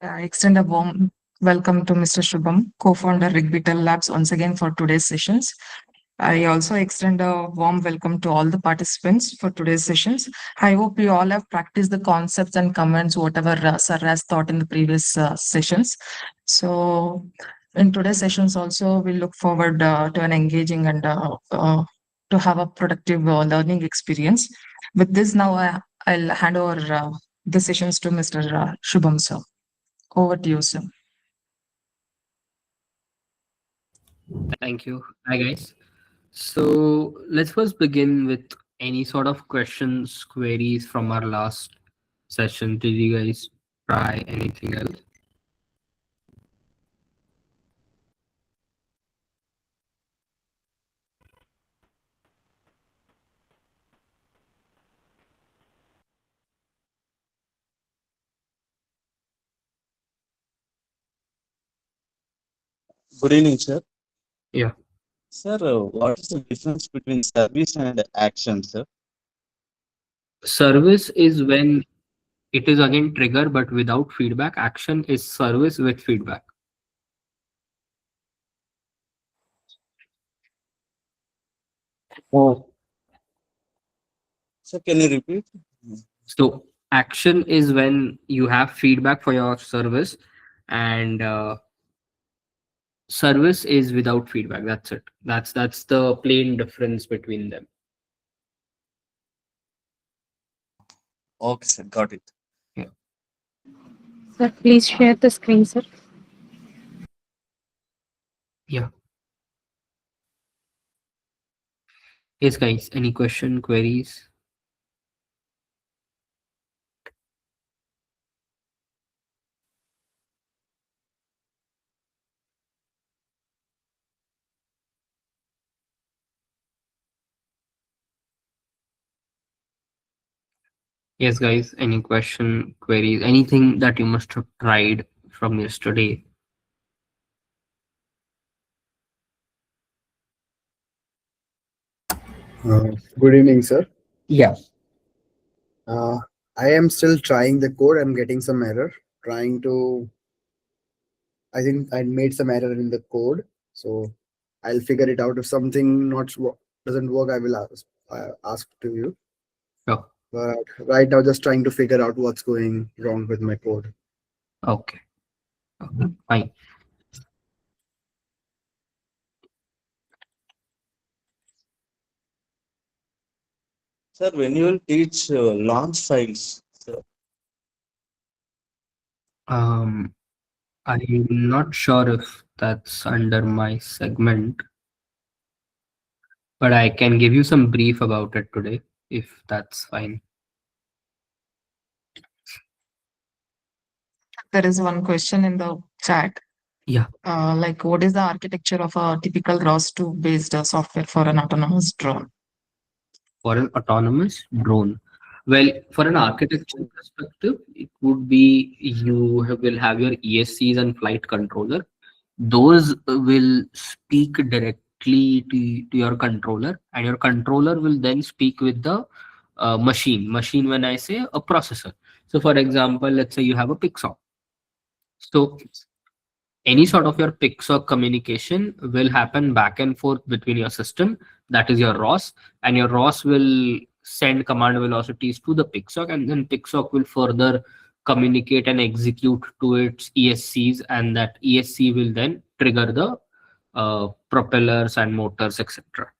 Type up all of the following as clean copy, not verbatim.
I extend a warm welcome to Mr. Shubham, co-founder Rigbetel Labs, once again for today's sessions. I also extend a warm welcome to all the participants for today's sessions. I hope you all have practiced the concepts and comments, whatever Sir has taught in the previous sessions. So, in today's sessions, also, we look forward to an engaging and to have a productive learning experience. With this, now I'll hand over the sessions to Mr. Shubham, sir. Over to you, sir. Thank you. Hi, guys. So let's first begin with any sort of questions, queries from our last session. Did you guys try anything else? Good evening, sir. Yeah. Sir, what is the difference between service and action, sir? Service is when it is again trigger, but without feedback. Action is service with feedback. Oh. Sir, can you repeat? So action is when you have feedback for your service, and service is without feedback. That's it. That's the plain difference between them. Okay, sir, got it. Yeah. Sir, please share the screen, sir. Yeah. Yes, guys. Any question, queries? Yes, guys. Any question, queries, anything that you must have tried from yesterday? Good evening, sir. Yeah. Uh, I am still trying the code. I'm getting some error. Trying to, I think I made some error in the code. So I'll figure it out. If something not doesn't work, I will ask to you. Sure. But right now, just trying to figure out what's going wrong with my code. Okay. Fine. Sir, when you will teach launch files, sir, I'm not sure if that's under my segment, but I can give you some brief about it today, if that's fine. There is one question in the chat. Yeah. Like, what is the architecture of a typical ROS2 based software for an autonomous drone? For an autonomous drone. Well, for an architecture perspective, it would be will have your ESCs and flight controller. Those will speak directly to your controller, and your controller will then speak with the machine. Machine, when I say a processor. So, for example, let's say you have a Pixar. So, any sort of your PIXOC communication will happen back and forth between your system, that is your ROS, and your ROS will send command velocities to the PIXOC, and then PIXOC will further communicate and execute to its ESCs, and that ESC will then trigger the propellers and motors, etc.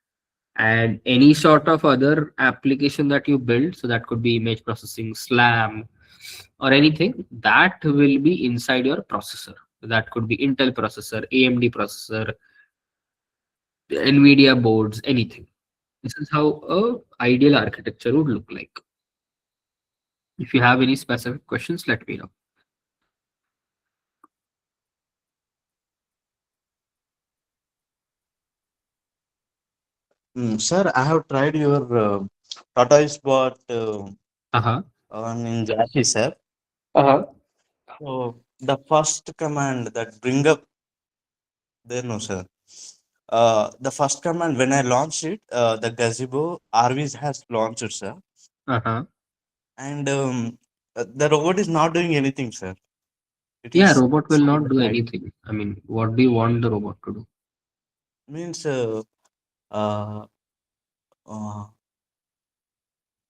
And any sort of other application that you build, so that could be image processing, SLAM, or anything that will be inside your processor. That could be Intel processor, AMD processor, NVIDIA boards, anything. This is how a ideal architecture would look like. If you have any specific questions, let me know. sir, I have tried your tortoise bot Uh-huh. on in Jashi, sir. Uh-huh. So the first command that bring up there, no, sir. The first command when I launched it, the Gazebo RVs has launched, sir, Uh-huh. and the robot is not doing anything, sir. It Yeah, is robot will not do right. anything. I mean, what do you want the robot to do? Means uh, uh,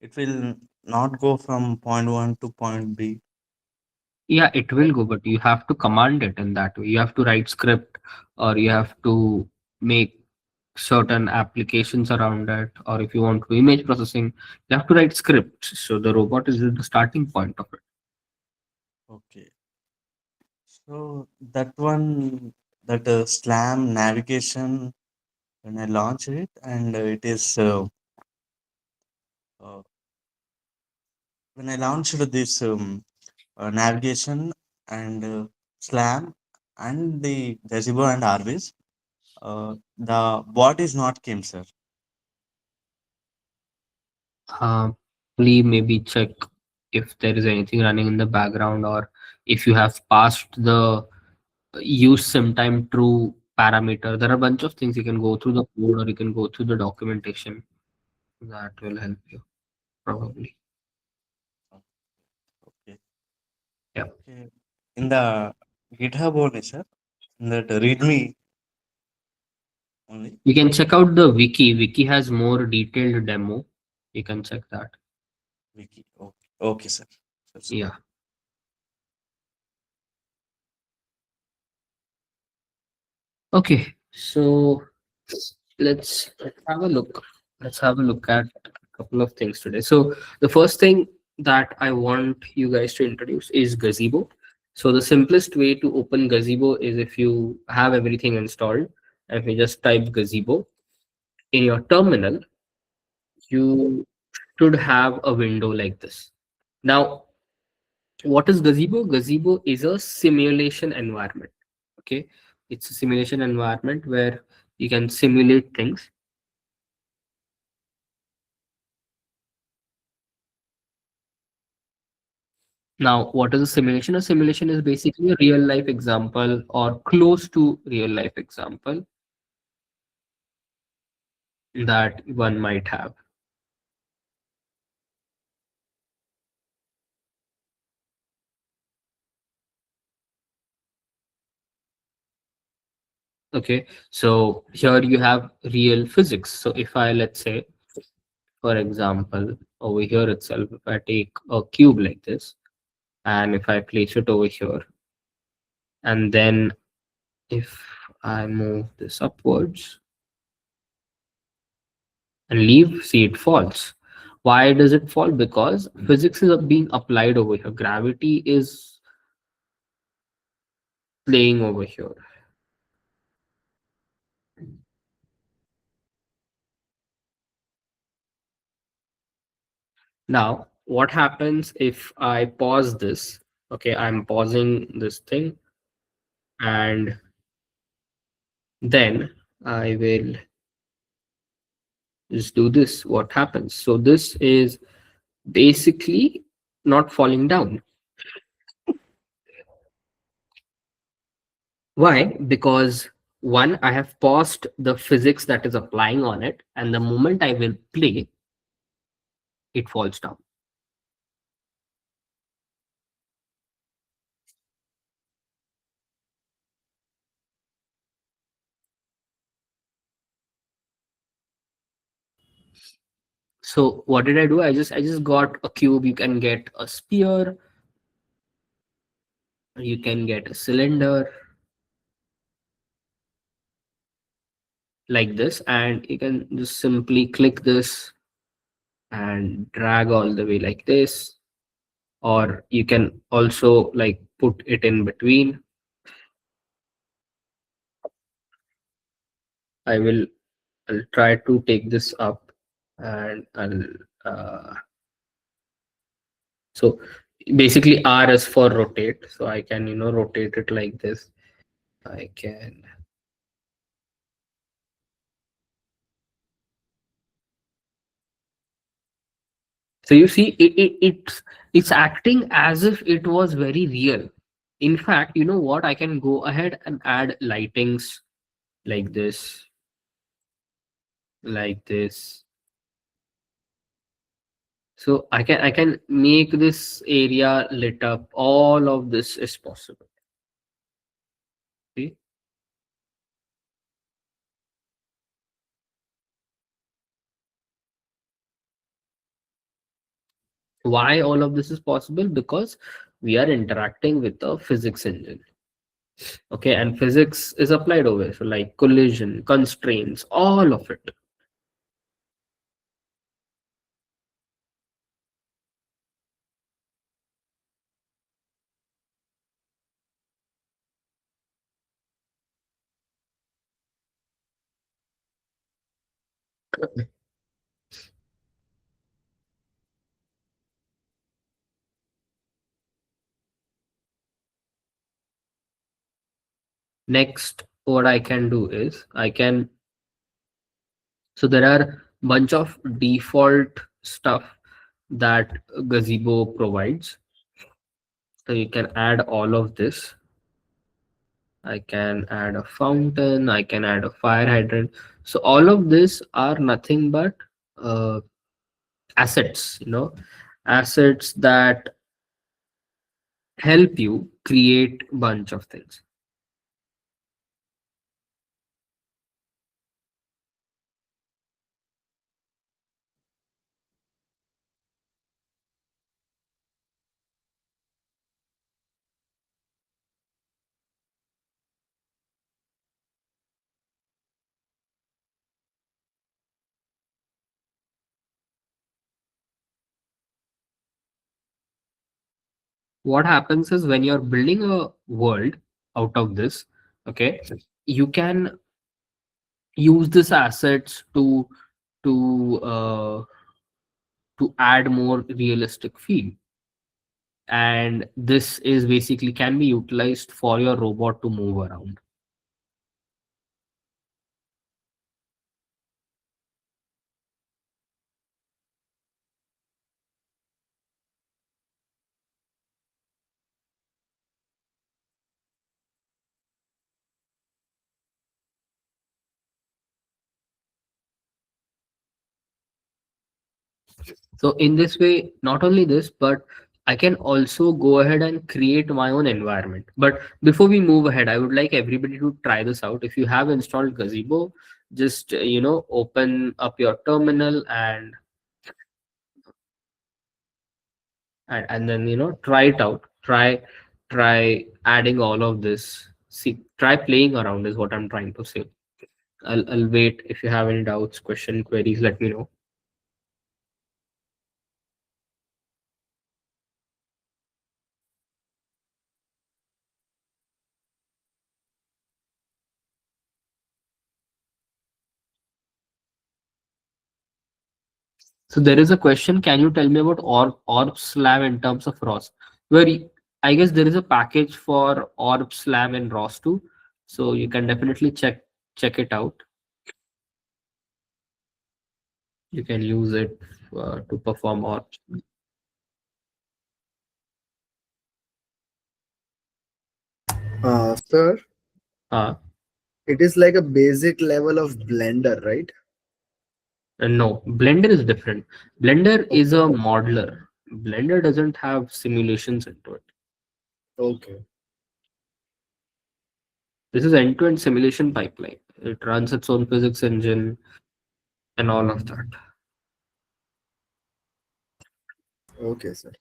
it will not go from point one to point B. Yeah, it will go, but you have to command it in that way. You have to write script, or you have to make certain applications around it, or if you want to image processing, you have to write scripts. So the robot is the starting point of it. Okay. So that one, that SLAM navigation, when I launched it, and it is uh, when I launched this navigation and SLAM and the Gazebo and Arvis, the bot is not came, sir. Uh, Please maybe check if there is anything running in the background, or if you have passed the use sometime true parameter. There are a bunch of things you can go through the code, or you can go through the documentation. That will help you probably. Okay. Yeah. Okay. In the GitHub only, sir. In that README only. You can check out the wiki. Wiki has more detailed demo. You can check that. Wiki. Okay. Okay, sir. Sure, sir. Yeah. Okay. So let's have a look. Let's have a look at a couple of things today. So the first thing that I want you guys to introduce is Gazebo. So the simplest way to open Gazebo is if you have everything installed, and if you just type Gazebo in your terminal, you should have a window like this. Now, what is Gazebo? Gazebo is a simulation environment. Okay, it's a simulation environment where you can simulate things. Now, what is a simulation? A simulation is basically a real life example or close to real life example that one might have. Okay, so here you have real physics. So if I, let's say, for example, over here itself, if I take a cube like this, and if I place it over here, and then if I move this upwards and leave, see, it falls. Why does it fall? Because physics is being applied over here. Gravity is playing over here. Now, what happens if I pause this? Okay, I'm pausing this thing, and then I will just do this. What happens? So this is basically not falling down. Why? Because one, I have paused the physics that is applying on it, and the moment I will play, it falls down. So what did I do? I just got a cube. You can get a sphere, you can get a cylinder like this, and you can just simply click this and drag all the way like this, or you can also like put it in between. I will I'll try to take this up, and I'll so basically R is for rotate, so I can rotate it like this. I can. So you see, it's acting as if it was very real. In fact, you know what? I can go ahead and add lightings like this, like this. So I can make this area lit up. All of this is possible. Why all of this is possible? Because we are interacting with a physics engine. Okay, and physics is applied over here. So like collision, constraints, all of it. Next, what I can do is I can, so there are bunch of default stuff that Gazebo provides. So you can add all of this. I can add a fountain, I can add a fire hydrant. So all of this are nothing but uh, assets, assets that help you create bunch of things. What happens is when you're building a world out of this, okay, you can use this assets to to add more realistic feel, and this is basically can be utilized for your robot to move around. So in this way, not only this, but I can also go ahead and create my own environment. But before we move ahead, I would like everybody to try this out. If you have installed Gazebo, just open up your terminal and then try it out. Try adding all of this. See, try playing around is what I'm trying to say. I'll wait. If you have any doubts, question, queries, let me know. So there is a question. Can you tell me about Orb Slam in terms of ROS? Where I guess there is a package for Orb Slam and ROS2, so you can definitely check it out. You can use it to perform Orb. Sir, Uh, it is like a basic level of Blender, right? no, Blender is different. Blender is a Okay. modeler. Blender doesn't have simulations into it. Okay. This is end-to-end simulation pipeline. It runs its own physics engine and all of that. Okay, sir.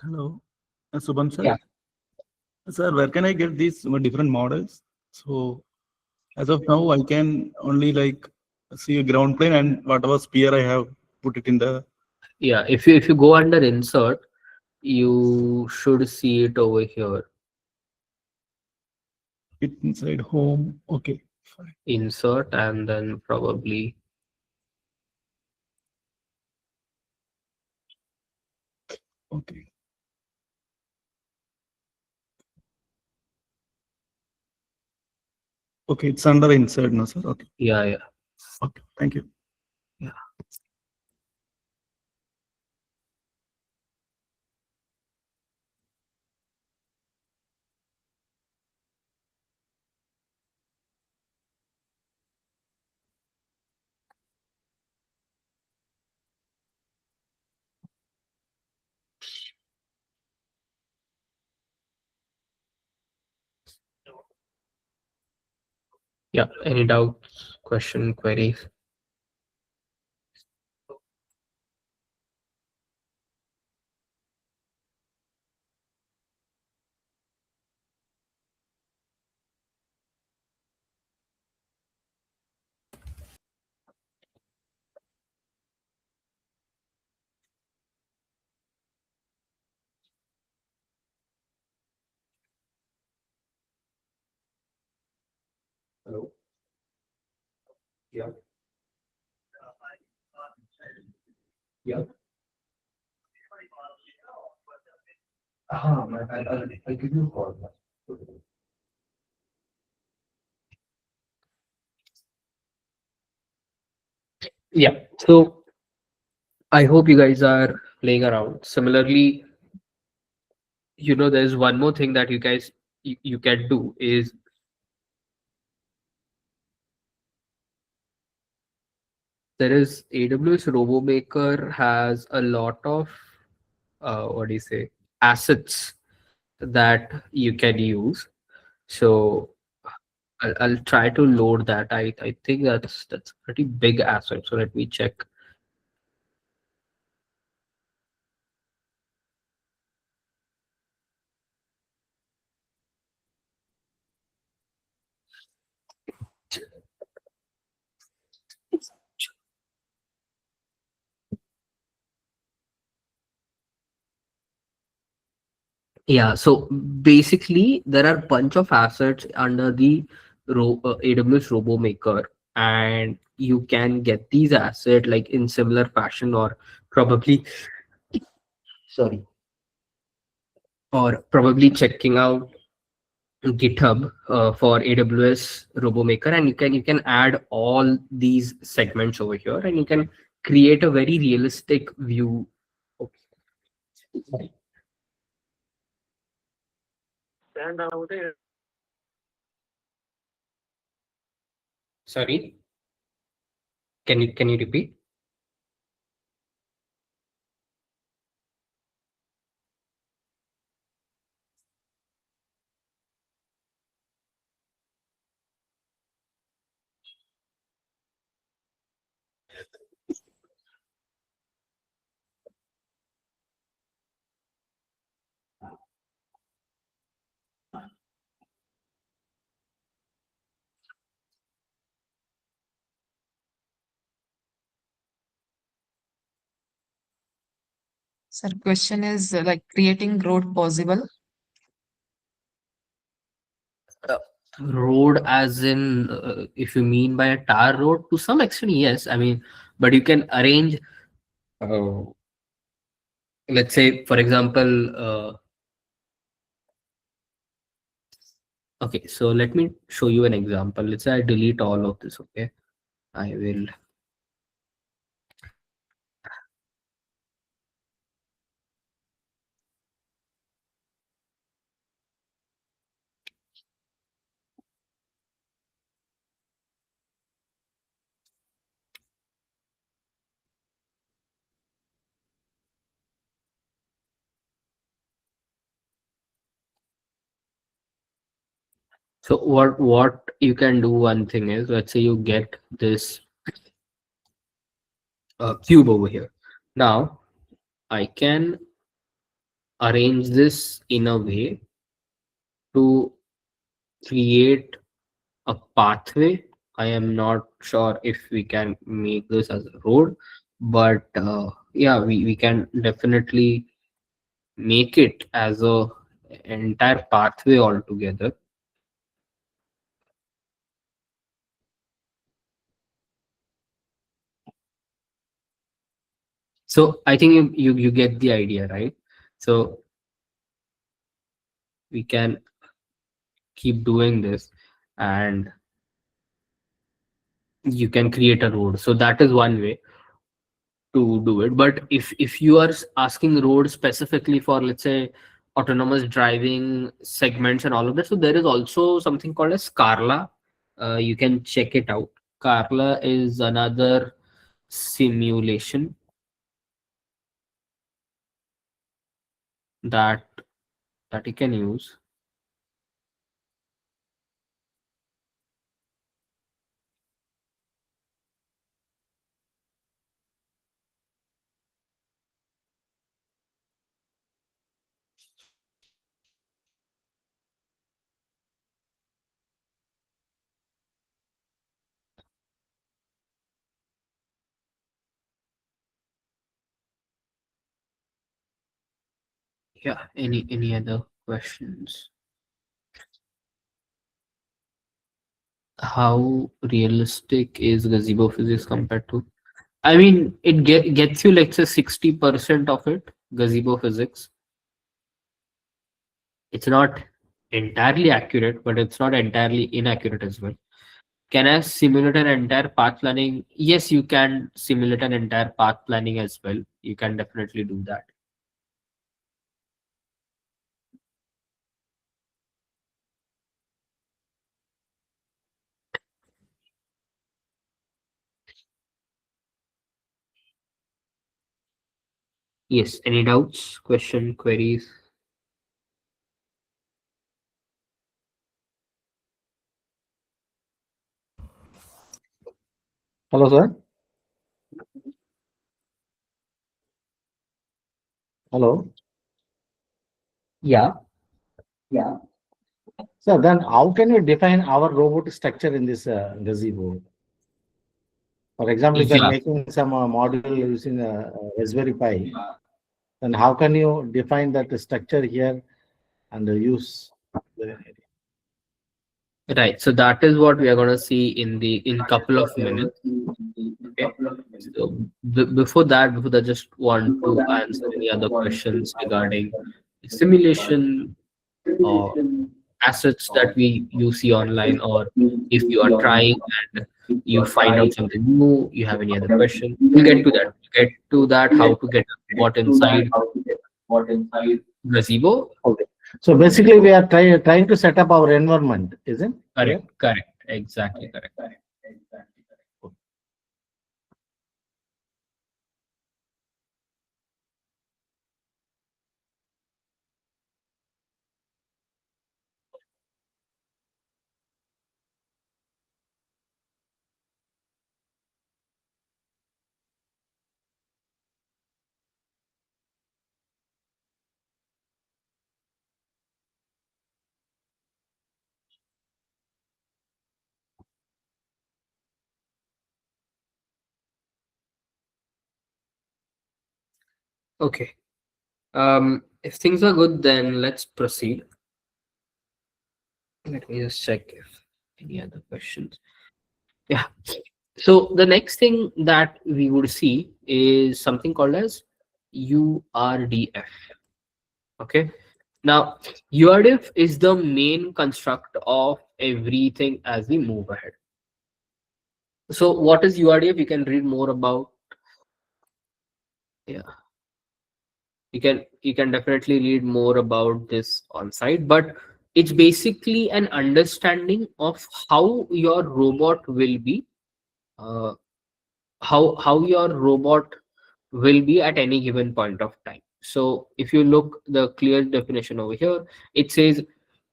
Hello, Shubham sir. Yeah. Sir, where can I get these different models? So as of now, I can only like see a ground plane and whatever sphere I have put it in the Yeah, if you go under insert, you should see it over here. it inside home. Okay, fine. Insert and then probably Okay. Okay, it's under insert, no sir. Okay. yeah. Okay. Thank you. Yeah. Yeah, any doubts, question, queries? Hello. Yeah. Yeah. I'll give you a call. Yeah. So I hope you guys are playing around. Similarly, there's one more thing that you can do is there is AWS RoboMaker has a lot of what do you say assets that you can use. So I'll try to load that. I think that's a pretty big asset. So let me check. Yeah, so basically there are bunch of assets under the AWS RoboMaker, and you can get these assets like in similar fashion, or probably sorry, or probably checking out GitHub for AWS RoboMaker, and you can add all these segments over here, and you can create a very realistic view. Okay. Sorry, can you repeat? Sir, question is like creating road possible. uh, Road as in if you mean by a tar road, to some extent yes, I mean, but you can arrange uh, let's say for example okay, so let me show you an example. Let's say I delete all of this. Okay, I will. So what you can do, one thing is, let's say you get this cube over here. Now I can arrange this in a way to create a pathway. I am not sure if we can make this as a road, but yeah, we can definitely make it as a entire pathway altogether. So I think you get the idea, right? So we can keep doing this, and you can create a road. So that is one way to do it. But if you are asking road specifically for, let's say, autonomous driving segments and all of that, so there is also something called as Carla. You can check it out. Carla is another simulation that you can use. Yeah. Any other questions? How realistic is Gazebo physics compared to? I mean, it gets you let's say 60% of it. Gazebo physics. It's not entirely accurate, but it's not entirely inaccurate as well. Can I simulate an entire path planning? Yes, you can simulate an entire path planning as well. You can definitely do that. Yes. Any doubts, question, queries? Hello, sir. Hello. Yeah. So then how can you define our robot structure in this gazebo? For example, if you're Yeah. making some module using Raspberry Pi, then how can you define that structure here and use? Right. So that is what we are going to see in couple of minutes. Okay. So before that, just want to answer any other questions regarding simulation or assets that you see online, or if you are trying and you find out something new, you have any other question. We'll get to that. Get to that. How to get what inside Gazebo. Okay. So basically, we are trying to set up our environment, isn't it? Correct. Correct. Exactly correct. Okay. If things are good, then let's proceed. Let me just check if any other questions. Yeah. So the next thing that we would see is something called as URDF. Okay. Now, URDF is the main construct of everything as we move ahead. So what is URDF? You can read more about. Yeah. You can definitely read more about this on site, but it's basically an understanding of how your robot will be, uh, how your robot will be at any given point of time. So if you look the clear definition over here, it says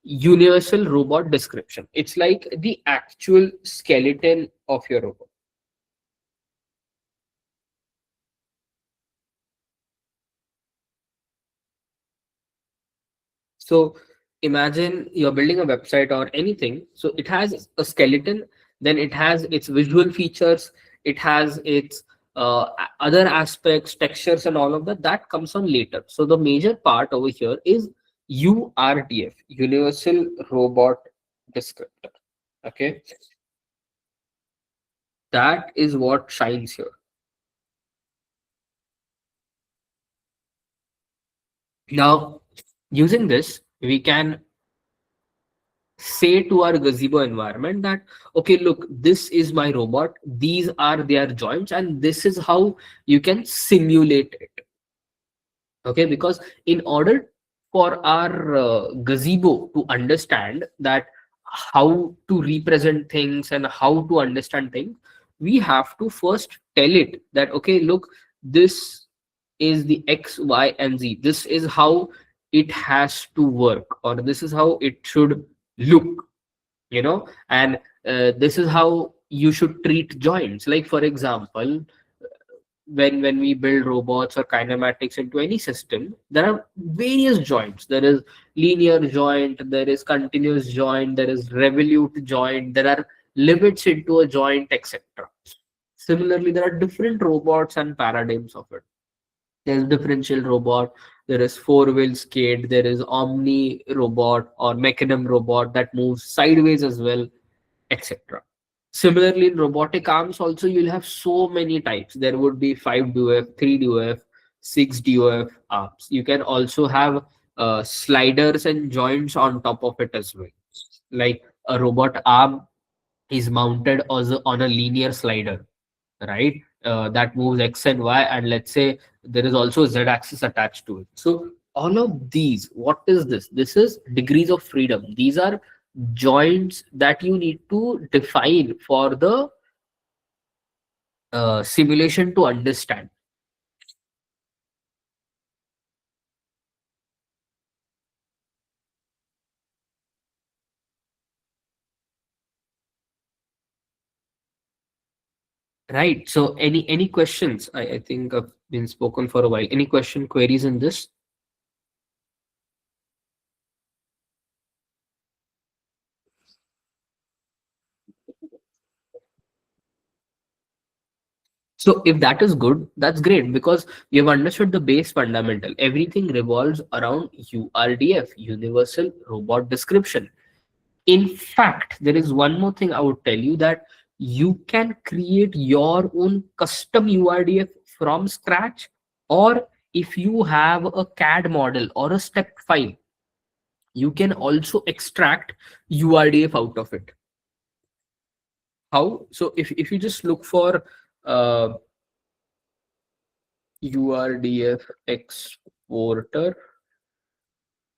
universal robot description. It's like the actual skeleton of your robot. So imagine you're building a website or anything. So it has a skeleton, then it has its visual features, it has its other aspects, textures, and all of that. That comes on later. So the major part over here is URDF, Universal Robot Descriptor. Okay, that is what shines here. Now, using this, we can say to our Gazebo environment that, okay, look, this is my robot, these are their joints, and this is how you can simulate it. Okay, because in order for our Gazebo to understand that how to represent things and how to understand things, we have to first tell it that, okay, look, this is the X, Y, and Z. This is how it has to work, or this is how it should look, and this is how you should treat joints. Like, for example, when we build robots or kinematics into any system, there are various joints. There is linear joint, there is continuous joint, there is revolute joint, there are limits into a joint, etc. Similarly, there are different robots and paradigms of it. There's differential robot, there is four-wheel skate, there is omni robot or mechanism robot that moves sideways as well, etc. Similarly, in robotic arms also you'll have so many types. There would be 5 DOF, 3 DOF, 6 DOF arms. You can also have sliders and joints on top of it as well. Like a robot arm is mounted on a linear slider, right? That moves X and Y, and let's say there is also Z axis attached to it. So all of these, what is this? This is degrees of freedom. These are joints that you need to define for the simulation to understand. Right. So any questions? I think I've been spoken for a while. Any question, queries in this? So if that is good, that's great because you've understood the base fundamental. Everything revolves around URDF, Universal Robot Description. In fact, there is one more thing I would tell you, that you can create your own custom URDF from scratch, or if you have a CAD model or a step file, you can also extract URDF out of it. How? So if you just look for URDF exporter,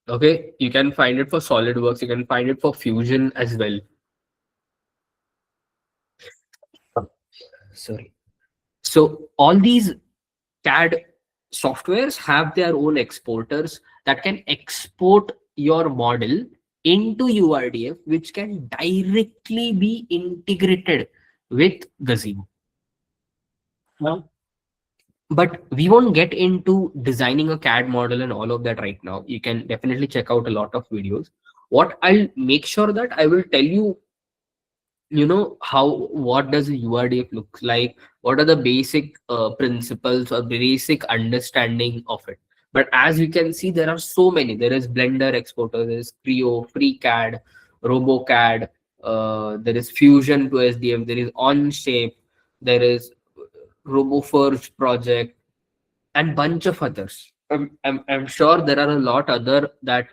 okay, you can find it for SolidWorks, you can find it for Fusion as well. Sorry. So all these CAD softwares have their own exporters that can export your model into URDF, which can directly be integrated with Gazebo. Now, but we won't get into designing a CAD model and all of that right now. You can definitely check out a lot of videos. What I'll make sure that I will tell you, what does a URDF look like, what are the basic principles or basic understanding of it. But as you can see, there are so many. There is Blender exporter, there is Creo, FreeCAD, RoboCAD, there is Fusion to SDF, there is Onshape, there is RoboForge project, and bunch of others. I'm sure there are a lot other that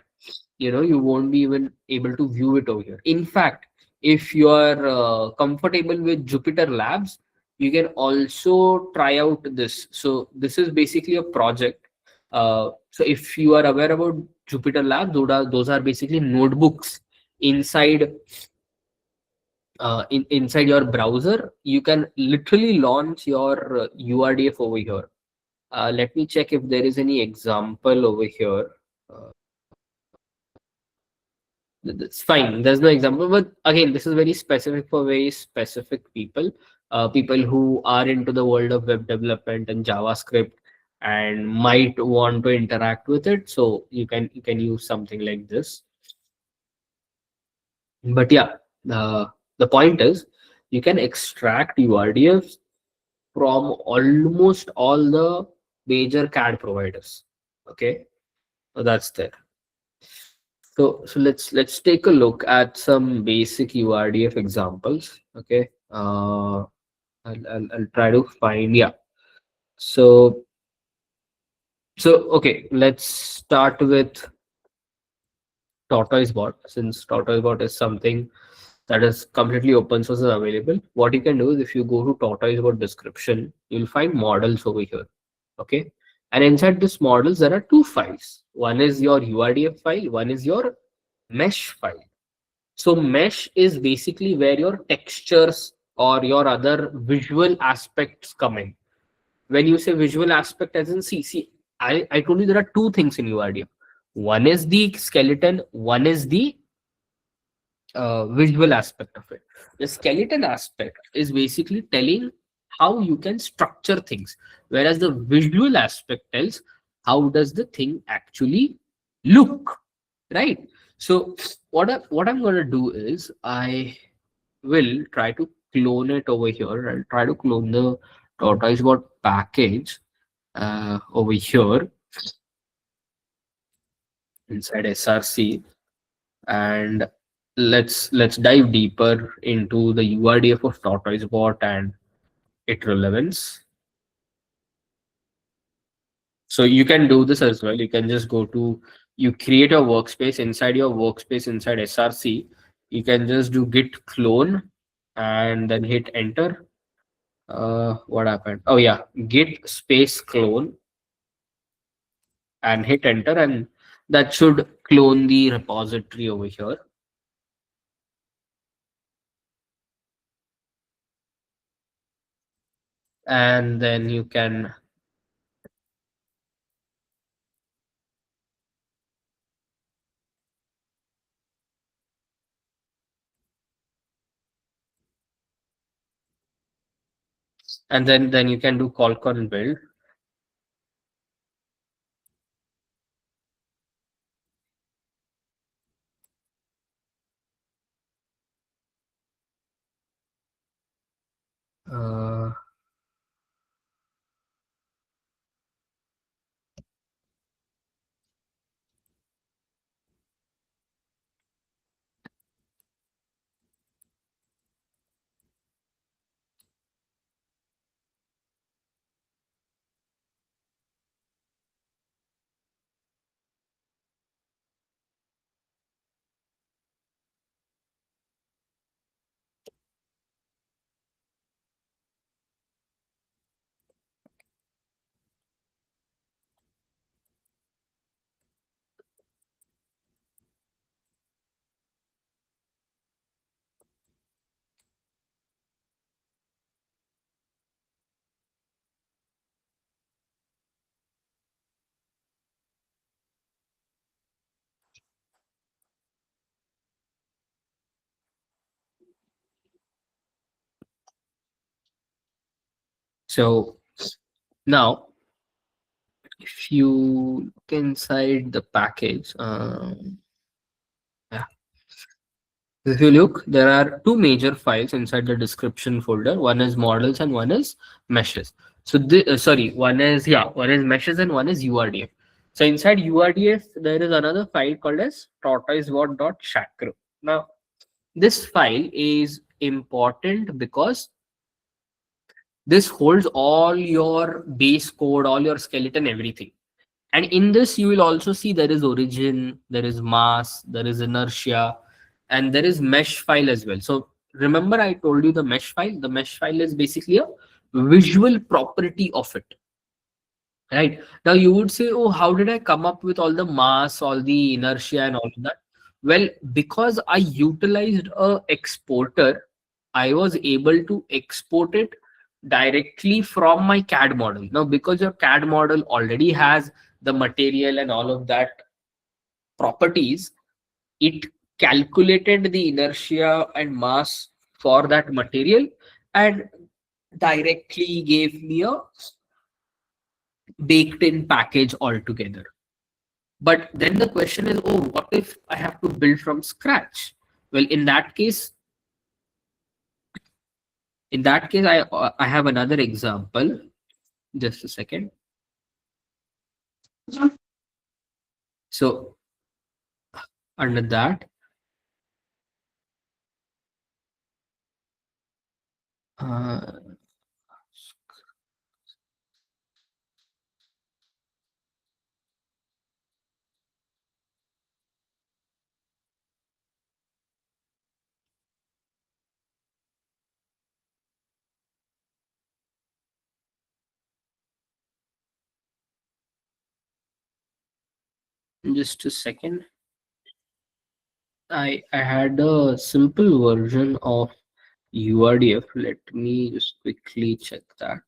you won't be even able to view it over here. In fact, if you are comfortable with Jupyter Labs, you can also try out this. So this is basically a project. So if you are aware about Jupyter Labs, those are basically notebooks inside inside your browser. You can literally launch your URDF over here. Let me check if there is any example over here. Uh, that's fine. There's no example, but again, this is very specific for very specific people. People who are into the world of web development and JavaScript and might want to interact with it. So you can use something like this. But yeah, the point is you can extract URDFs from almost all the major CAD providers. Okay, so that's there. So let's take a look at some basic URDF examples. Okay, I'll try to find, yeah. So okay, let's start with TortoiseBot, since TortoiseBot is something that is completely open source and available. What you can do is, if you go to TortoiseBot description, you'll find models over here. Okay, and inside this models there are two files. One is your URDF file, one is your mesh file. So mesh is basically where your textures or your other visual aspects come in. When you say visual aspect, as in see, I told you there are two things in URDF. One is the skeleton, one is the visual aspect of it. The skeleton aspect is basically telling how you can structure things, whereas the visual aspect tells how does the thing actually look, right? So what I'm going to do is I will try to clone it over here. I'll try to clone the TortoiseBot package over here. inside SRC, and let's dive deeper into the URDF of tortoise bot and its relevance. So you can do this as well. You can just go to, you create a workspace. Inside your workspace, inside SRC, you can just do git clone and then hit enter. What happened? Oh yeah, git space clone and hit enter, and that should clone the repository over here. And then you can then you can do colcon build. Uh, so now if you look inside the package, yeah. If you look, there are two major files inside the description folder. One is models and one is meshes. So sorry, one is meshes and one is URDF. So inside URDF, there is another file called as tortoisebot.shacro. Now, this file is important because this holds all your base code, all your skeleton, everything. And in this, you will also see there is origin, there is mass, there is inertia, and there is mesh file as well. So remember, I told you the mesh file. The mesh file is basically a visual property of it. Right. Now you would say, oh, how did I come up with all the mass, all the inertia, and all of that? Well, because I utilized a exporter, I was able to export it directly from my CAD model. Now, because your CAD model already has the material and all of that properties, it calculated the inertia and mass for that material and directly gave me a baked in package altogether. But then the question is, oh, what if I have to build from scratch? Well, in that case, I have another example. Just a second. So under that, uh, just a second. I had a simple version of URDF. Let me just quickly check that.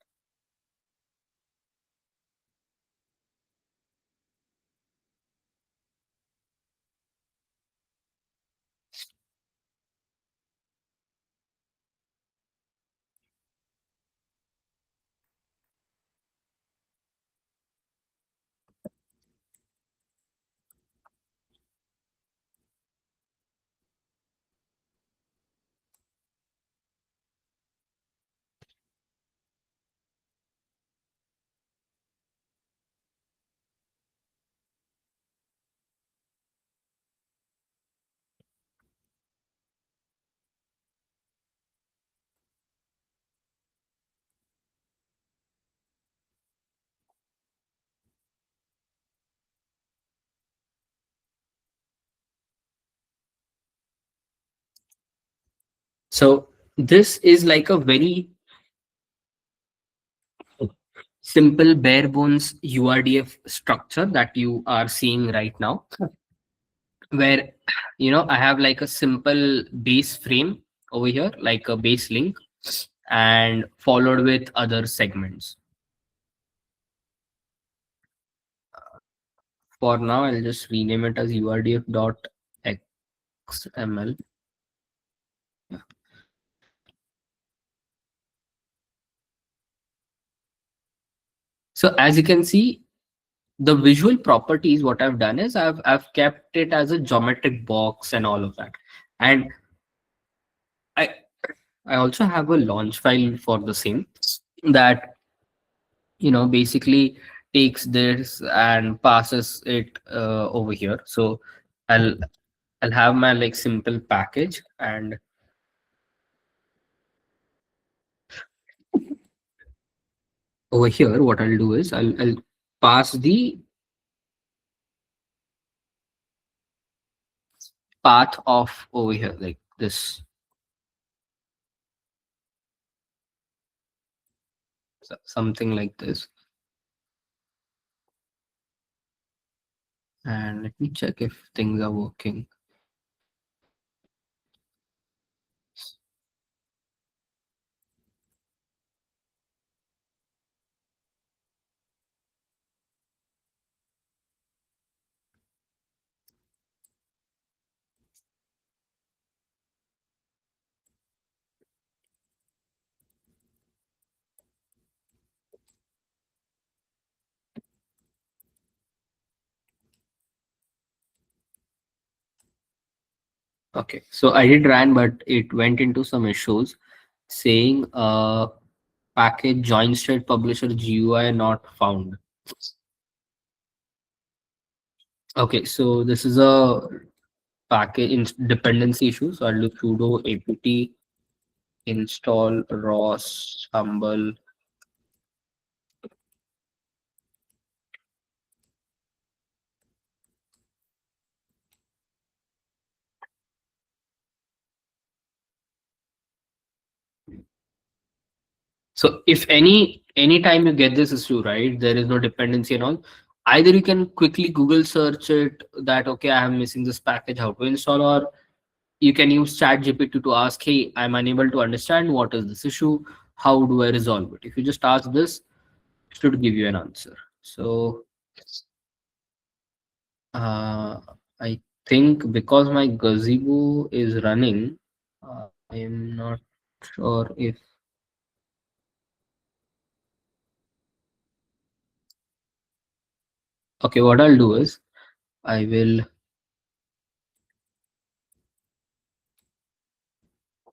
So this is like a very simple bare bones URDF structure that you are seeing right now, where I have like a simple base frame over here, like a base link, and followed with other segments. For now, I'll just rename it as URDF.xml. Yeah. So as you can see, the visual properties, what I've done is I've kept it as a geometric box and all of that. And I I also have a launch file for the same that basically takes this and passes it over here. So I'll I'll have my like simple package, and over here what I'll do is I'll pass the path of over here like this. Something like this. And let me check if things are working. Okay, so I did run, but it went into some issues saying package join state publisher GUI not found. Okay, so this is a package dependency issue. So I'll do sudo apt install ROS humble. So if anytime you get this issue, right, there is no dependency and all, either you can quickly Google search it that okay, I am missing this package, how to install, or you can use ChatGPT to ask, hey, I'm unable to understand what is this issue, how do I resolve it? If you just ask this, it should give you an answer. So I think because my Gazebo is running, I am not sure if okay, what I'll do is I will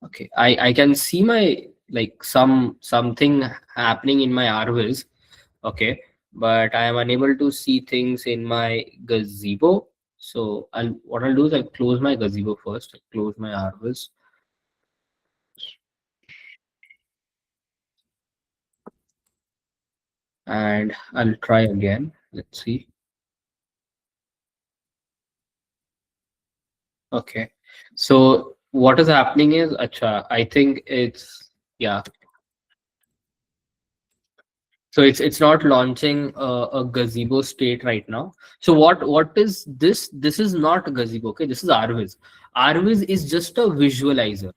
okay, I can see my like something happening in my RVs, okay, but I am unable to see things in my Gazebo. So what I'll do is I'll close my Gazebo first, close my RVs. And I'll try again. Let's see. Okay. So what is happening is, acha, I think it's yeah. So it's not launching a Gazebo state right now. So what is this? This is not Gazebo. Okay, this is Arviz. Arviz is just a visualizer.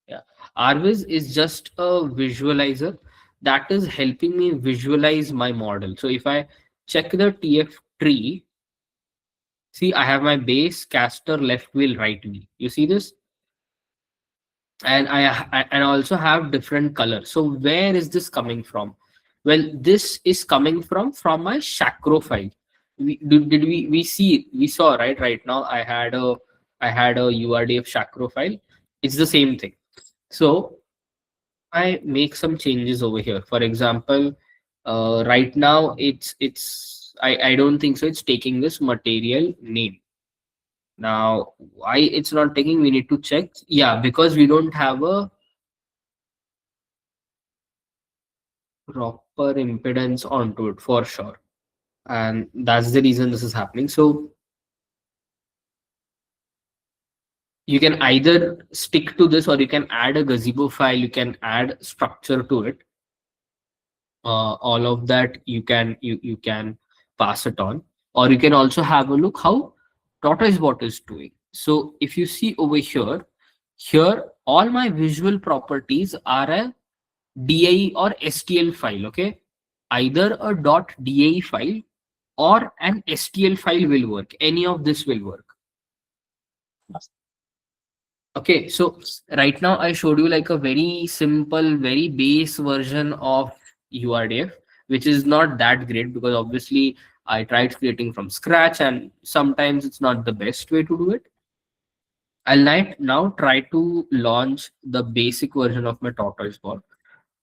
Yeah, Arviz is just a visualizer that is helping me visualize my model. So if I check the TF tree, see I have my base, caster, left wheel, right wheel. You see this? And I also have different colors. So where is this coming from? Well, this is coming from my Chakro file. Did we see we saw right now I had a URDF Chakro file. It's the same thing. So I make some changes over here. For example, right now I don't think so it's taking this material name. Now, why it's not taking, we need to check. Yeah, because we don't have a proper impedance onto it for sure. And that's the reason this is happening. So you can either stick to this, or you can add a Gazebo file, you can add structure to it. All of that you can pass it on, or you can also have a look how TortoiseBot is doing. So if you see over here, all my visual properties are a DAE or STL file. Okay, either a .dae file or an STL file will work. Any of this will work. Okay, so right now I showed you like a very simple, very base version of URDF, which is not that great because obviously I tried creating from scratch and sometimes it's not the best way to do it. I'll now try to launch the basic version of my tortoise bot.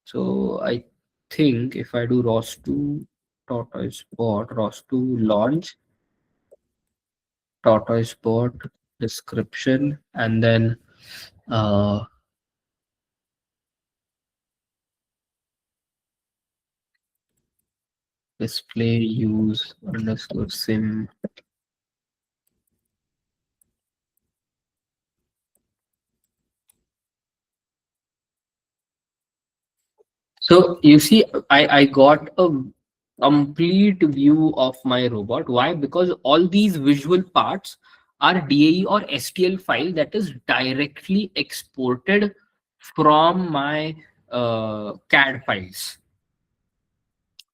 So I think if I do ROS2 tortoise bot, ROS2 launch, tortoise bot description, and then uh, display use underscore sim. So you see, I got a complete view of my robot. Why? Because all these visual parts are DAE or STL file that is directly exported from my CAD files.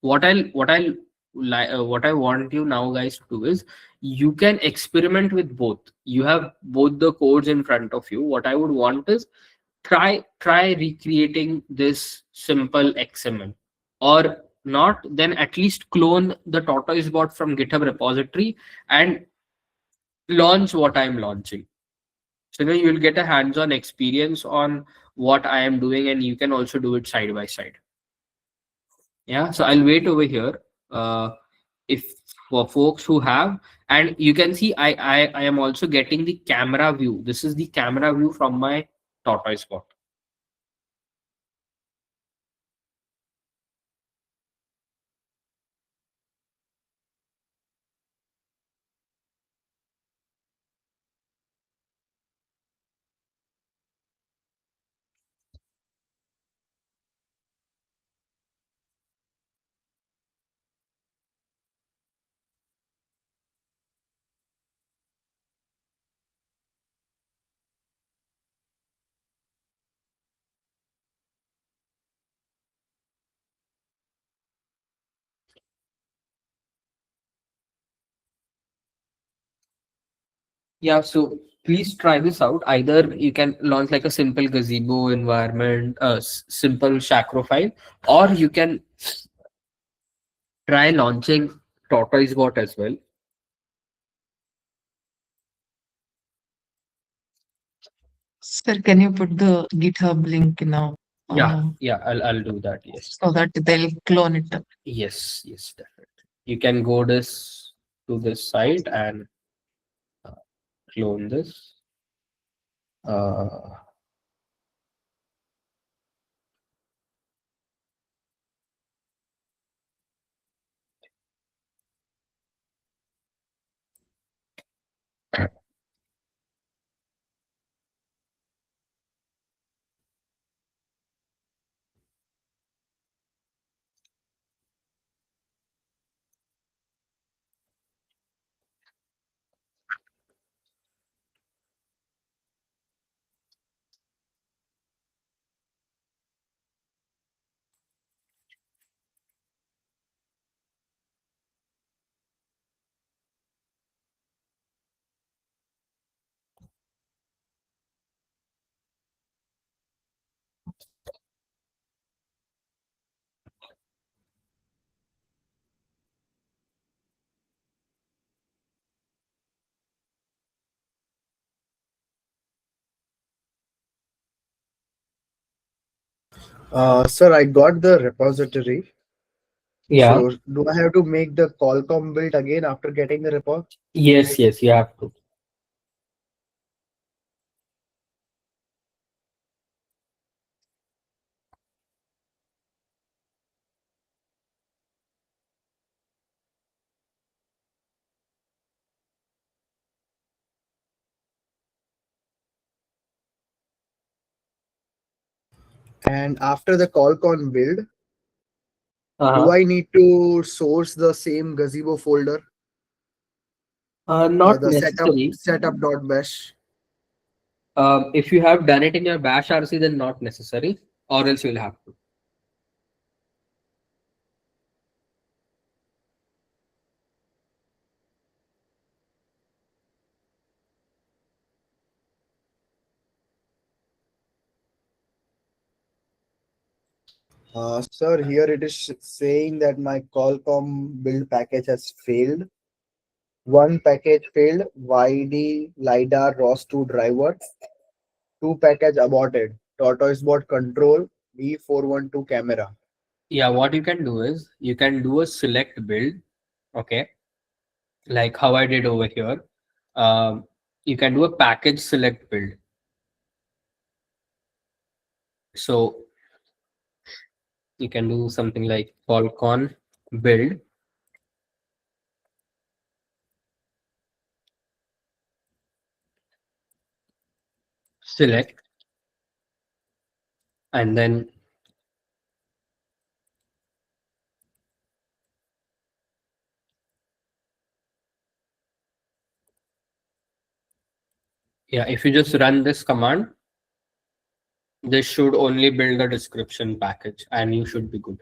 What I want you now guys to do is you can experiment with both. You have both the codes in front of you. What I would want is try recreating this simple XML, or not, then at least clone the tortoise bot from GitHub repository and launch what I'm launching. So then you'll get a hands-on experience on what I am doing, and you can also do it side by side. Yeah, so I'll wait over here. If for folks who have, and you can see I am also getting the camera view. This is the camera view from my tortoise bot. Yeah, so please try this out. Either you can launch like a simple Gazebo environment, simple Chakro file, or you can try launching TortoiseBot as well. Sir, can you put the GitHub link now? Yeah, I'll do that. Yes, So that they'll clone it. yes, definitely. You can go to this site and clone this. Uh, Sir, I got the repository. yeah. So do I have to make the Qualcomm build again after getting the repo? Yes, you have to. And after the Qualcomm build, do Uh-huh. I need to source the same Gazebo folder, Not the necessary. setup.bash? If you have done it in your bash RC, then not necessary, or else you'll have to. Sir, here it is saying that my Qualcomm build package has failed. One package failed, YD LiDAR ROS2 driver. Two package aborted, tortoise bot control, V412 camera. Yeah, what you can do is you can do a select build, okay, like how I did over here. Um, you can do a package select build. So you can do something like Qualcomm build select, and then yeah, if you just run this command, this should only build a description package and you should be good.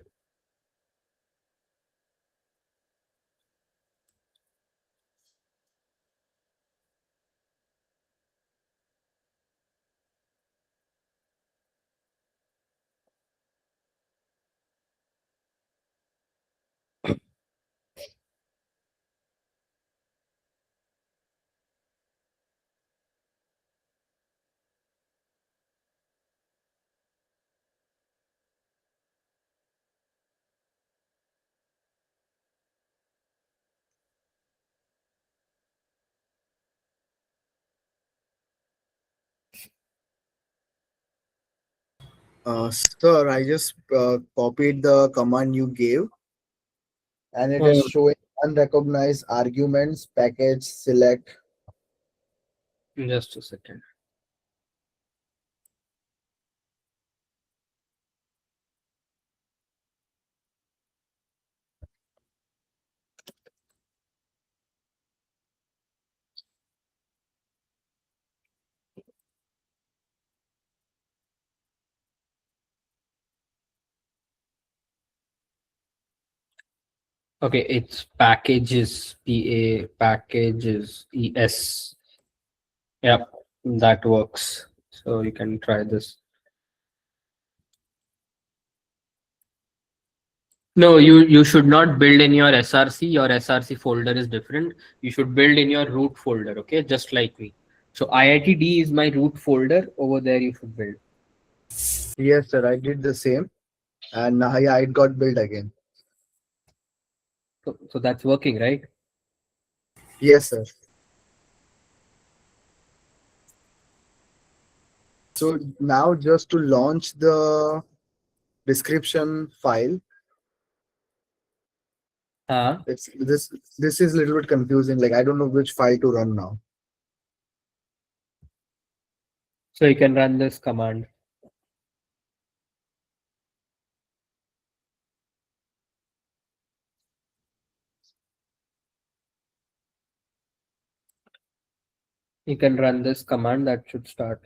Sir, I just copied the command you gave, and it is Uh, showing unrecognized arguments package select. just a second. Okay, it's packages, PA packages, ES. Yep, that works. So you can try this. No, you should not build in your SRC. Your SRC folder is different. You should build in your root folder, okay? Just like me. So IITD is my root folder. Over there you should build. Yes, sir, I did the same, and yeah, it got built again. So that's working, right? Yes, sir. So now just to launch the description file, it's this is a little bit confusing. Like I don't know which file to run now. So you can run this command. You can run this command that should start.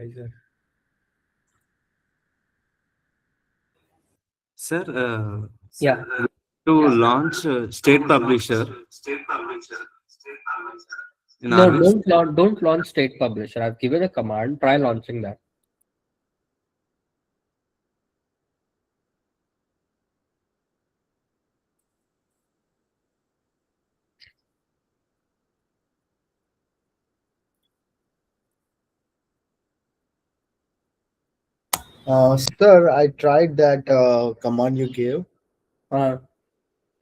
Either. Sir, Yeah. to launch state publisher in No, Arvis. don't launch state publisher. I've given a command. Try launching that. Sir, I tried that command you gave. Uh,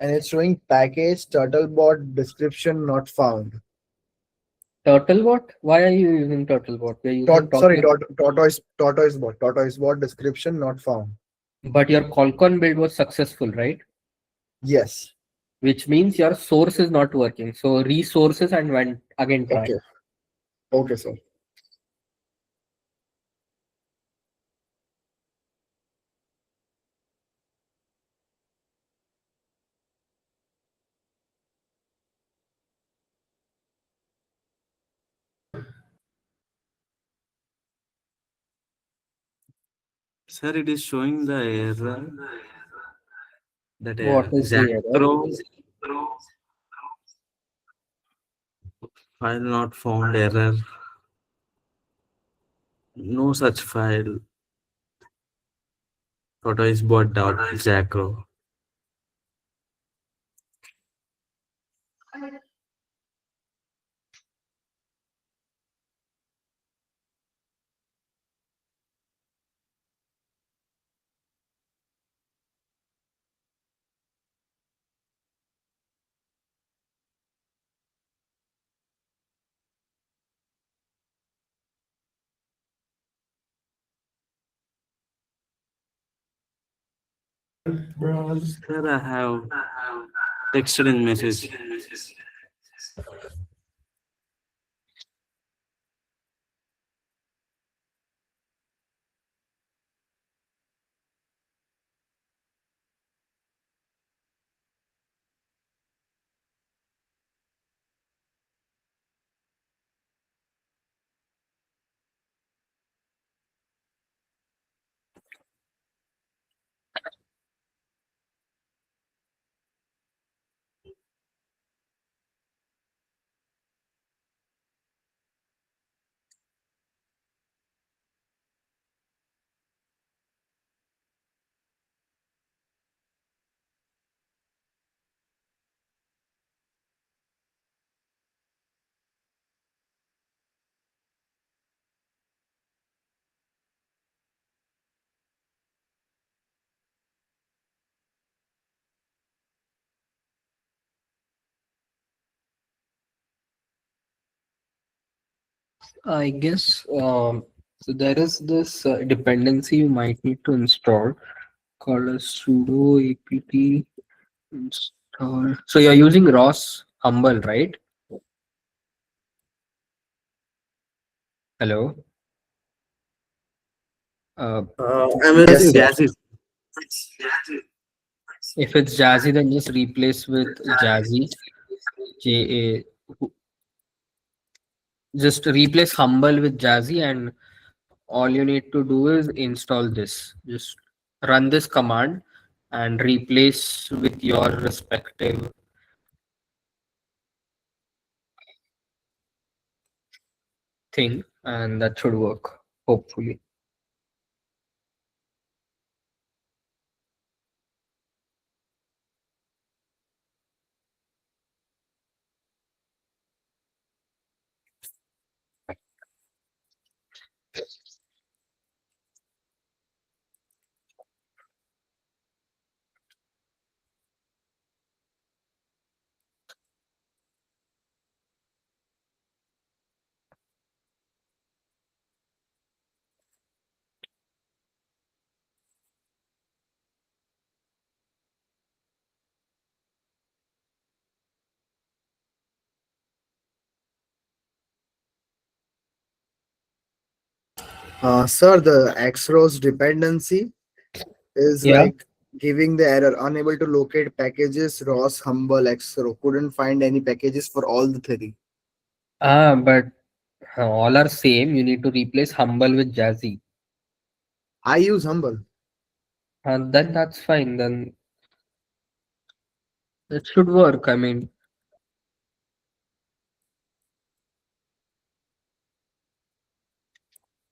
and it's showing package turtlebot description not found. Turtlebot? Why are you using Turtlebot? We're using Sorry, Talker. tortoise bot description not found. But your Qualcomm build was successful, right? Yes. Which means your source is not working. So resources and went again try. Okay. Okay, sir. Sir, it is showing the error that What is the error? Zacro file not found error. No such file. Zacro. Sir, I have texted in message. I guess so there is this dependency you might need to install called as sudo apt install. So you're using ROS Humble, right? Hello. I'm Yes, using sir. Jazzy. If it's Jazzy, then just replace with Jazzy. J A. Just replace Humble with Jazzy, and all you need to do is install this. Just run this command and replace with your respective thing, and that should work, hopefully. Sir, the Xros dependency is Yeah. like giving the error unable to locate packages ROS Humble Xro. Couldn't find any packages for all the three. But all are same. You need to replace Humble with Jazzy. I use Humble. And then that's fine. Then it should work. I mean,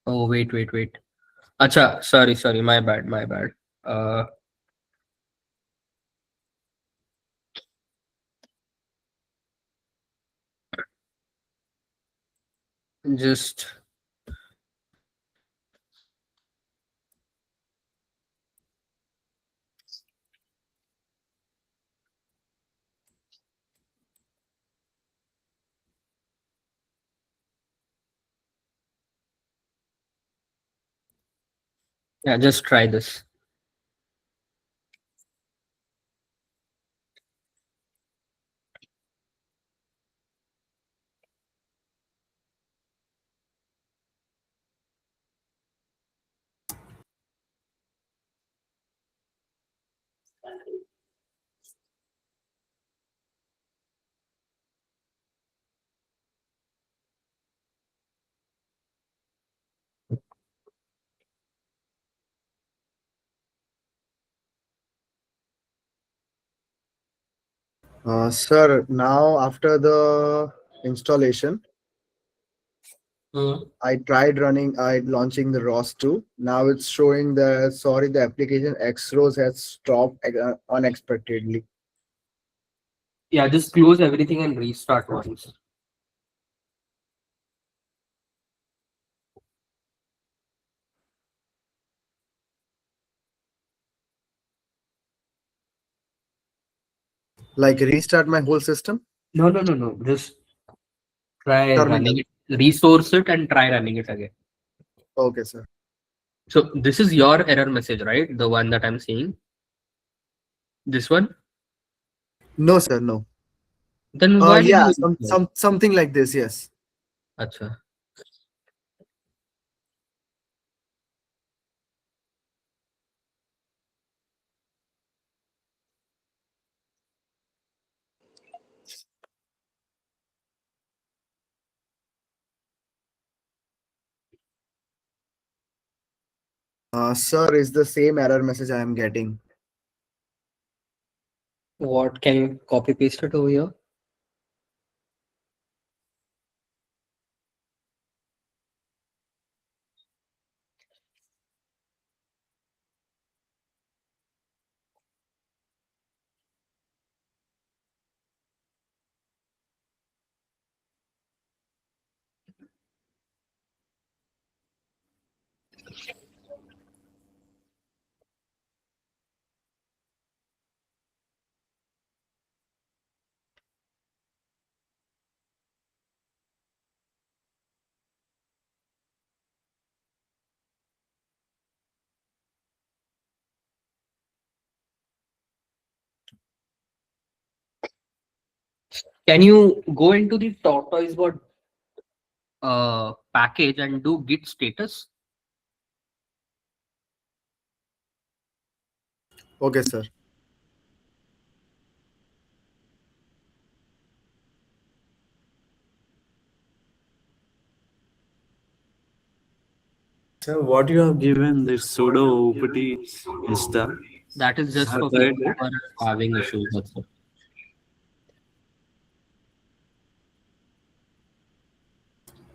oh, wait. Acha, sorry. My bad. Uh, just Yeah, just try this. Sir, now after the installation, Mm. I tried launching the ROS2. Now it's showing the application XROS has stopped unexpectedly. Yeah, just close everything and restart once. Like restart my whole system? No, no, no, no. Just try Terminal. running it, resource it, and try running it again. Okay, sir. So this is your error message, right? The one that I'm seeing. This one. No, sir, no. Then why did Yeah, you install? something like this, yes. Acha. Sir, is the same error message I am getting. What, can you copy paste it over here? Can you go into the tortoise board package and do git status? Okay, sir. So what you have given this sudo opt install. That is just I for tried people it. who are having issues. That's it.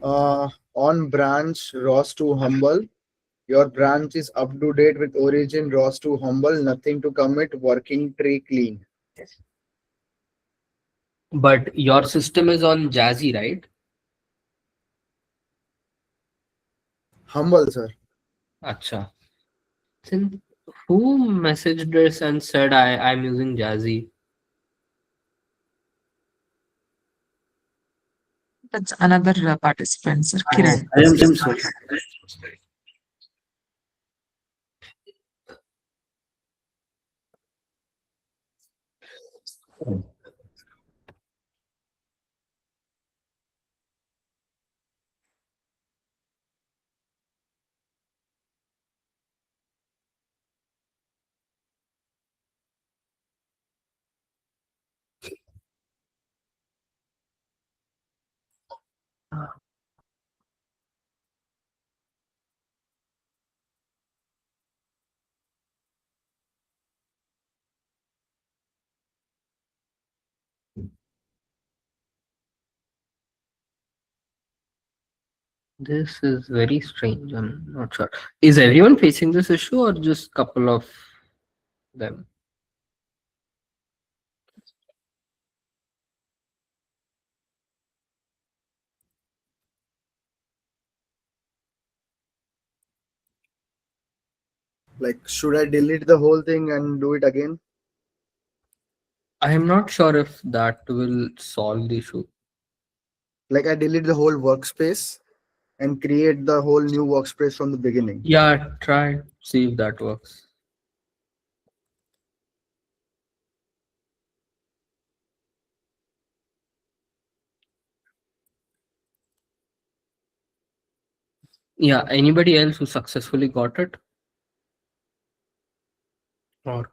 On branch ROS2 Humble, your branch is up to date with origin ROS2 Humble, nothing to commit, working tree clean. But your system is on Jazzy, right? Humble, sir. Acha. Then who messaged us and said I'm using Jazzy? That's another participant, sir, Kiran. I am same, sir. This is very strange. I'm not sure. Is everyone facing this issue or just couple of them? Like, should I delete the whole thing and do it again? I am not sure if that will solve the issue. Like, I delete the whole workspace. and create the whole new workspace from the beginning. Yeah, try see if that works. Yeah, anybody else who successfully got it or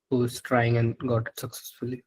who is trying and got it successfully?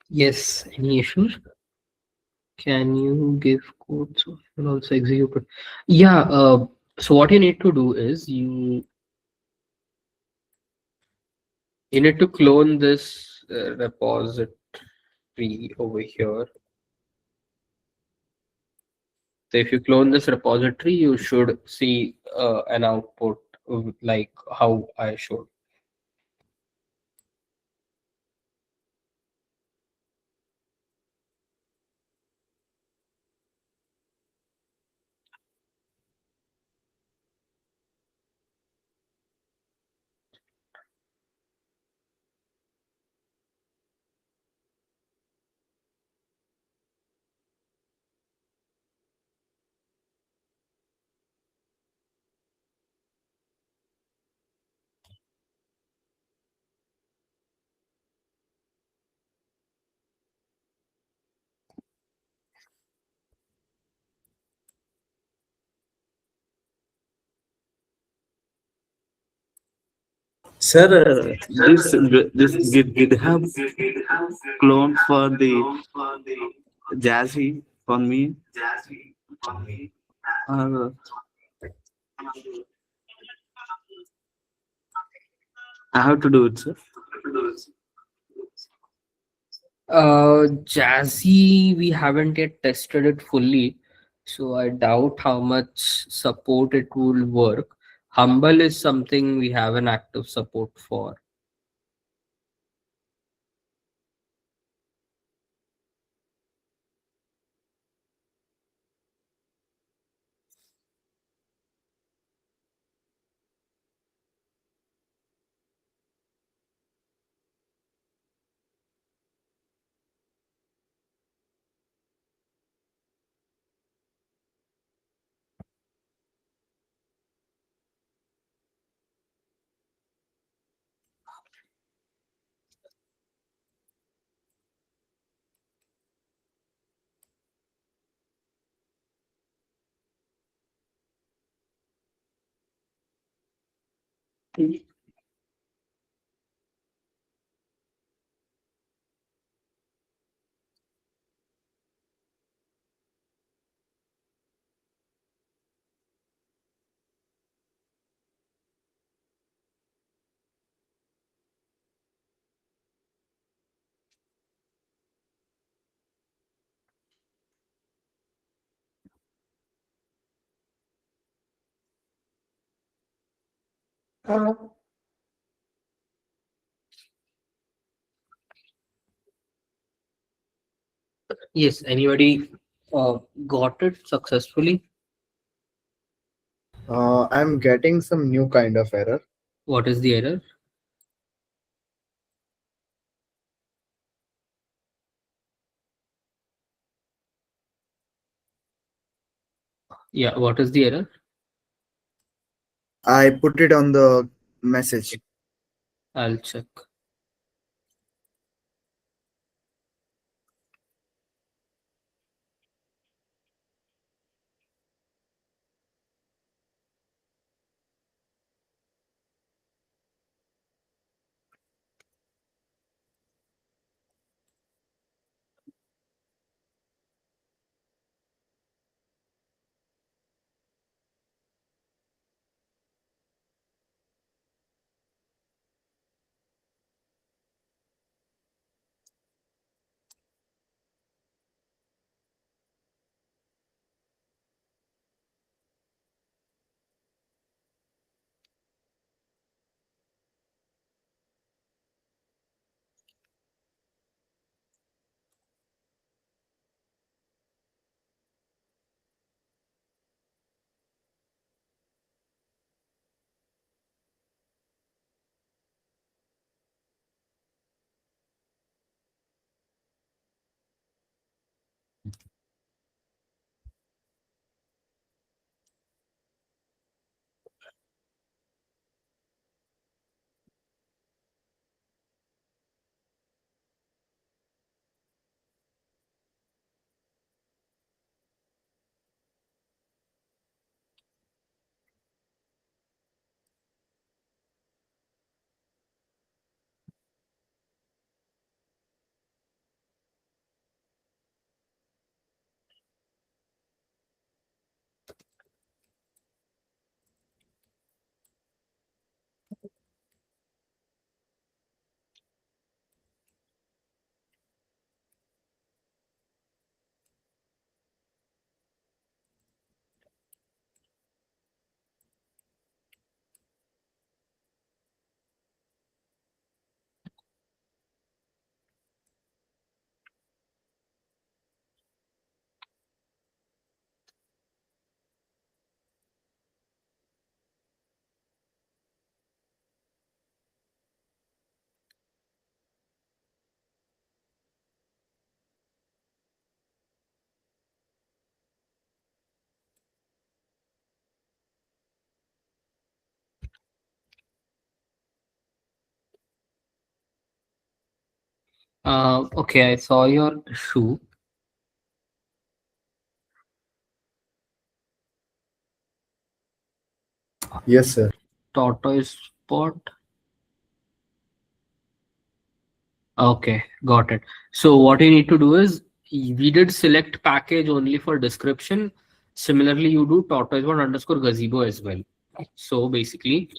Yes, any issues? Can you give code so I will also execute it? Yeah, so what you need to do is you need to clone this repository over here. So if you clone this repository, you should see an output of like how I showed. Sir, this GitHub clone for the Jazzy for me. Uh, I have to do it, sir. Jazzy, we haven't yet tested it fully, so I doubt how much support it will work. Humble is something we have an active support for. Uh, yes, anybody got it successfully? I'm getting some new kind of error. What is the error? Yeah, what is the error? I put it on the message. I'll check. Okay, I saw your shoe. Yes, sir. Tortoise spot. Okay, got it. So what you need to do is we did select package only for description. Similarly, you do tortoiseboard underscore gazebo as well. So basically,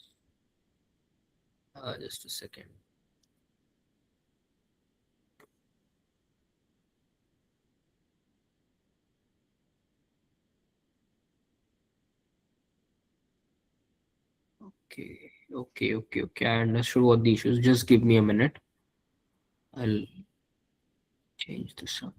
just a second. Okay. I understood what the issue is. Just give me a minute. I'll change this up.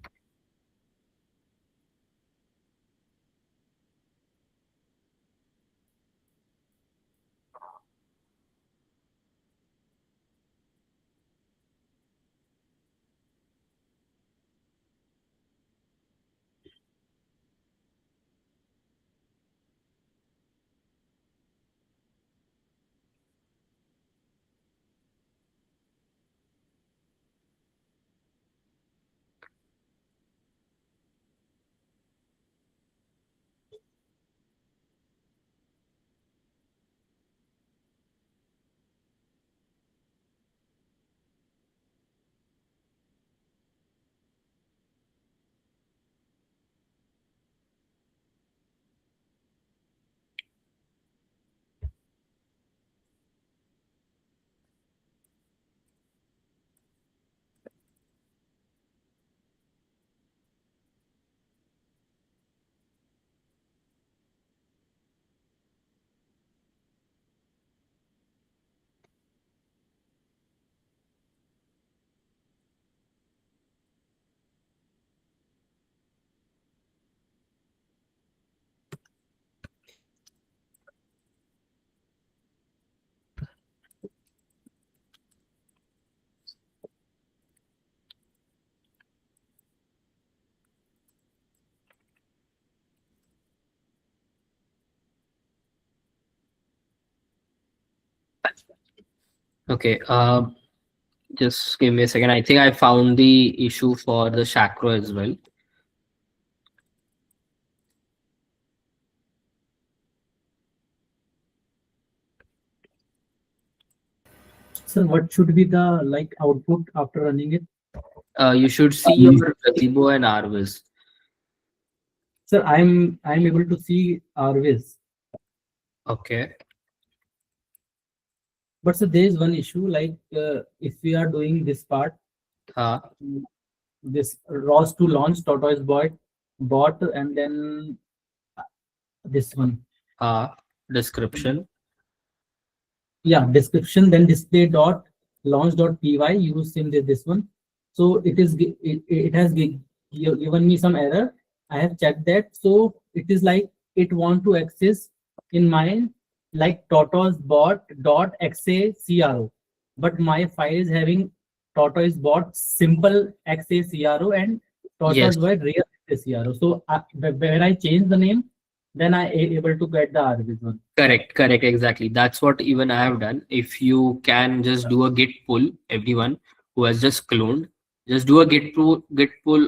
Okay. Just give me a second. I think I found the issue for the chakra as well. Sir, what should be the like output after running it? You should see your gazebo and Arvis. Sir, I'm able to see RVs, Okay. but sir, there is one issue. Like if we are doing this part, Uh, this ROS2 launch tortoise bot, and then this one. Description. Yeah, description, then display dot launch dot py use in this one. So it has given me some error. I have checked that. So it is like it want to access in my like tortoise bot dot xacro, but my file is having tortoise bot simple xacro and Yes. tortoise bot real xacro. So where I change the name, then I able to get the RVs one. Correct, exactly. That's what even I have done. If you can just do a git pull, everyone who has just cloned, just do a git pull,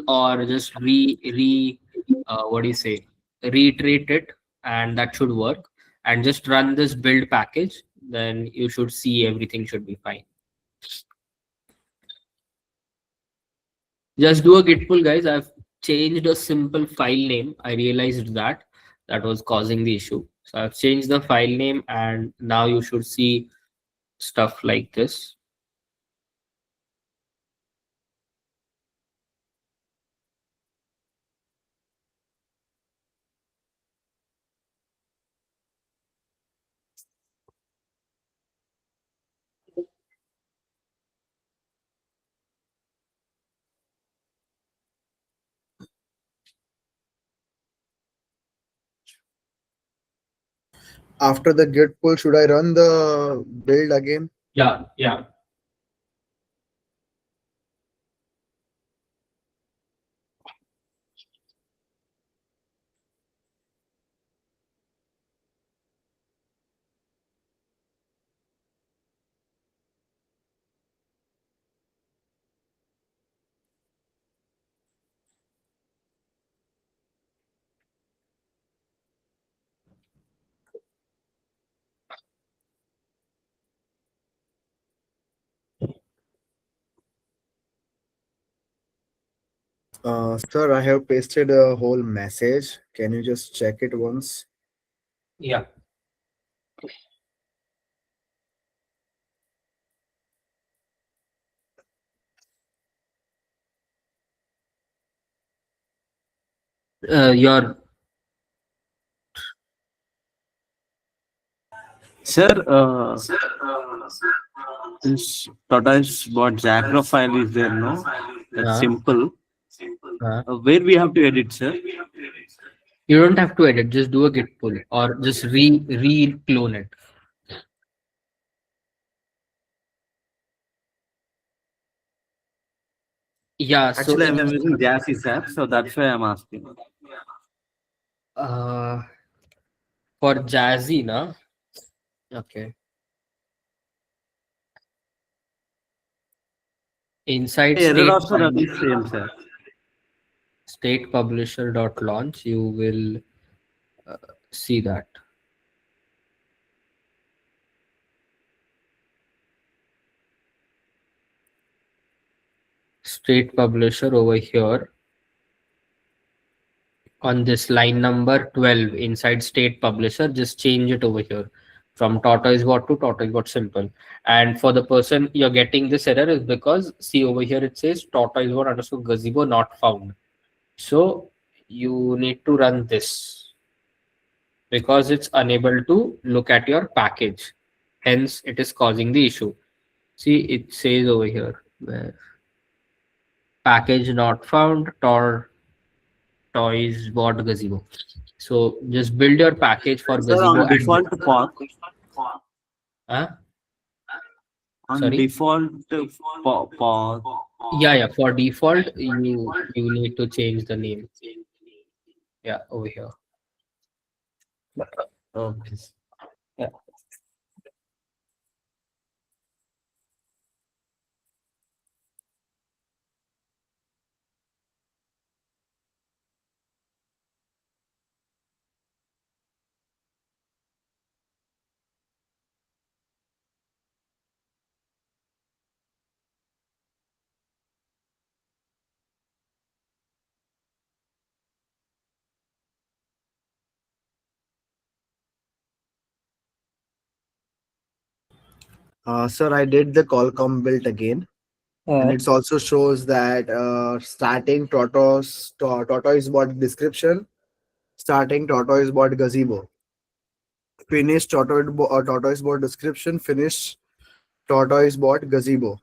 or just what do you say, reiterate it, and that should work. And just run this build package, then you should see everything should be fine. Just do a git pull, guys. I've changed a simple file name. I realized that that was causing the issue. So I've changed the file name, and now you should see stuff like this. After the git pull, should I run the build again? Yeah. Sir, I have pasted a whole message. Can you just check it once? Yeah. Your Sir, this tortoise bot Jacro file is there, no? That's uh, simple. uh, Where we have to edit, sir? you don't have to edit. Just do a git pull or just re clone it. Yeah. So Actually, I'm using Jassys app, so that's why I'm asking. uh, for Jazzy, na. Okay. Inside Error state also that is same, sir. state publisher dot launch, you will see that state publisher over here on this line number 12 inside state publisher. Just change it over here from tortoise bot to tortoise bot simple. And for the person you're getting this error is because see over here it says tortoise bot underscore gazebo not found. So you need to run this because it's unable to look at your package. Hence, it is causing the issue. See, it says over here where package not found, toys bot gazebo. So just build your package for Sir, gazebo on and default path, huh? on Sorry. default path, Yeah, for default you need to change the name. Yeah, over here. okay. Yeah. Sir, I did the Qualcomm build again, and it also shows that starting tortoise bot description, starting tortoise bot gazebo, finish tortoise bot description, finish tortoise bot gazebo.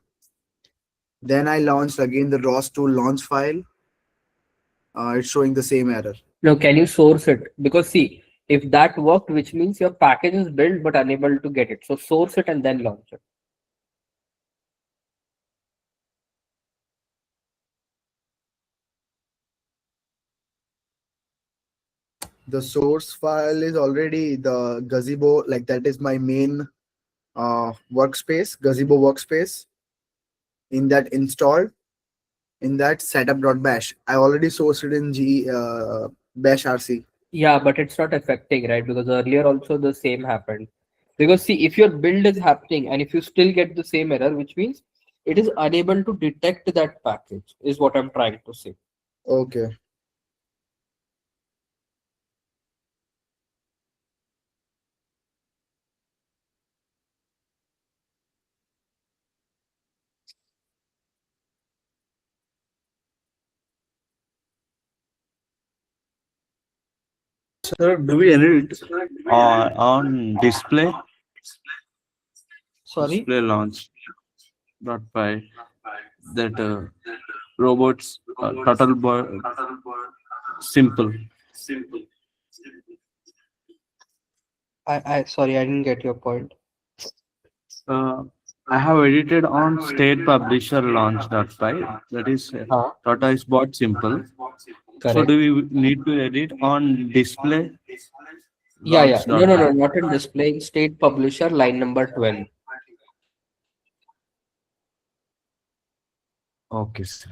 Then I launched again the ROS2 launch file. It's showing the same error. Now can you source it? Because see, if that worked, which means your package is built but unable to get it. So source it and then launch it. The source file is already the gazebo, like that is my main workspace, gazebo workspace. In that installed, in that setup.bash, I already sourced it in bash rc. Yeah, but it's not affecting, right? Because earlier also the same happened. Because see, if your build is happening and if you still get the same error, which means it is unable to detect that package, is what I'm trying to say. Okay. Sir, do we edit on display? Sorry? Display launch dot by that robots total simple. I sorry, I didn't get your point. Uh, I have edited on state publisher launch dot by that is tortoise bot simple. So Correct. do we need to edit on display Yeah. launch No, dot no, by? no, not in display. State publisher line number 12. Okay, sir.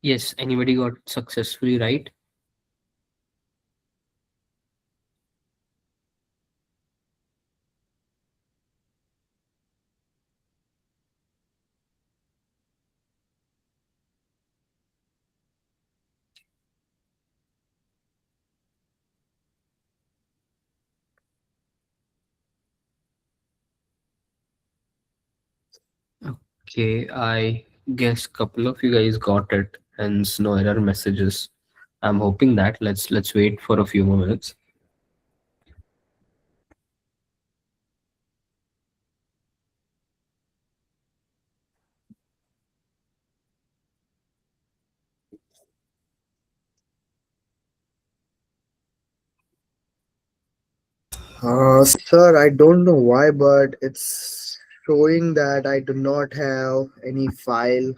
Yes, anybody got successfully right? Okay, I guess couple of you guys got it, hence no error messages. I'm hoping that. Let's wait for a few more minutes. Sir, I don't know why, but it's showing that I do not have any file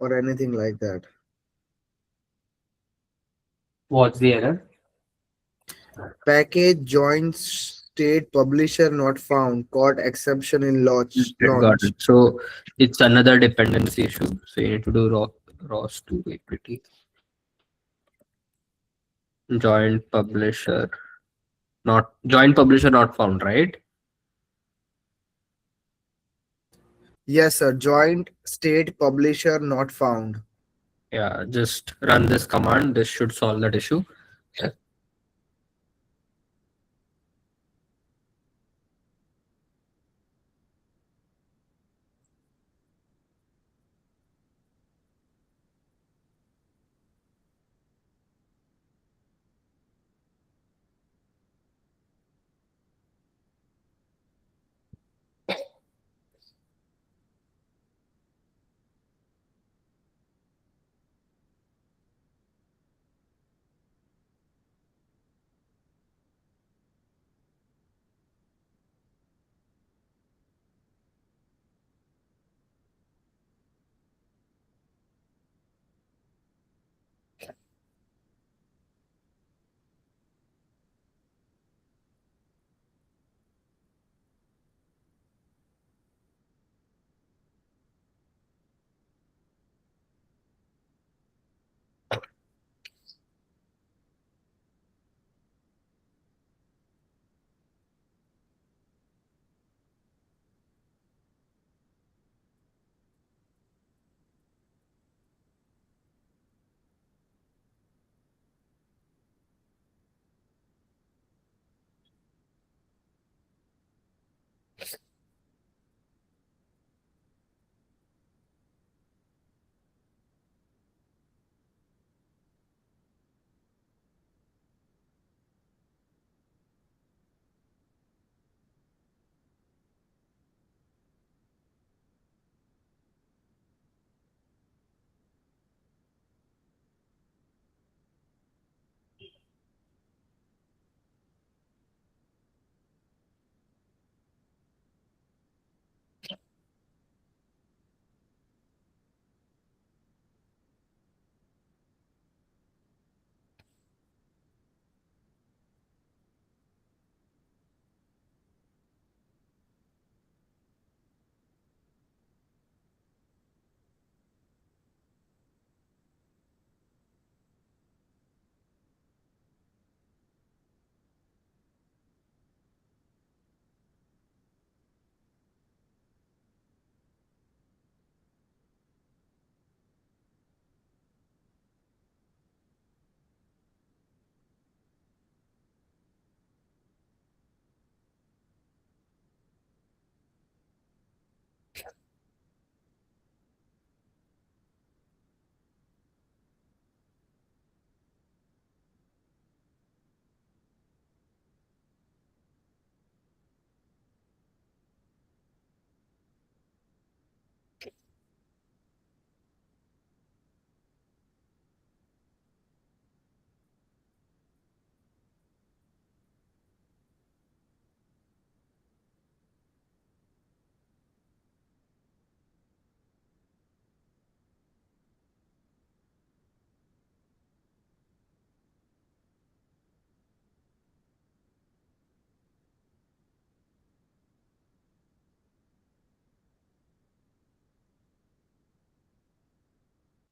or anything like that. What's the error? Package joint state publisher not found. Caught exception in launch. Got Launch. it. So it's another dependency issue. So you need to do ROS2 APT. Joint publisher not found, right? Yes, sir. Joint state publisher not found. Yeah, just run this command. This should solve that issue. Yeah.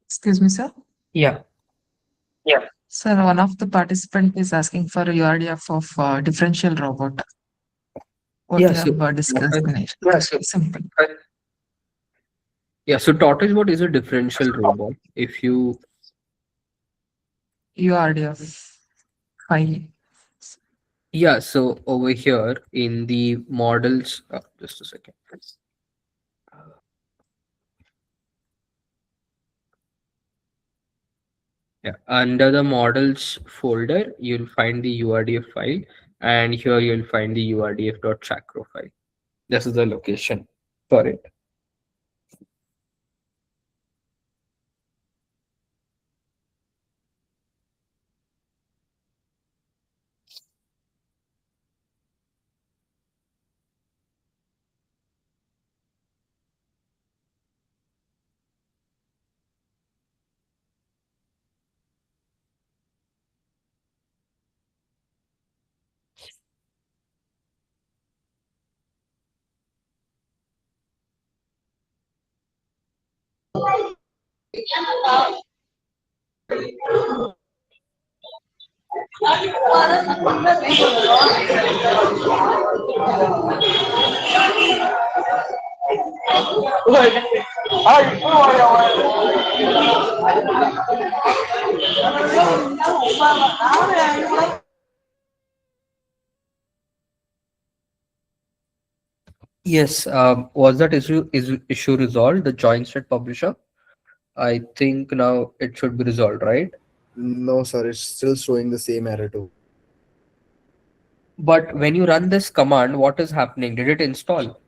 Excuse me, sir. Yeah. Sir, one of the participant is asking for URDF of differential robot. What Yeah. you So have discussed in it. Simple. yeah. So tortoise bot is a differential robot. If you URDF 5. Yeah, so over here in the models, just a second. Yeah, under the models folder, you'll find the URDF file, and here you'll find the URDF.chacro file. This is the location for it. Yes, was that issue resolved? The joint state publisher? I think now it should be resolved, right? No, sir, it's still showing the same error too. But when you run this command, what is happening? Did it install?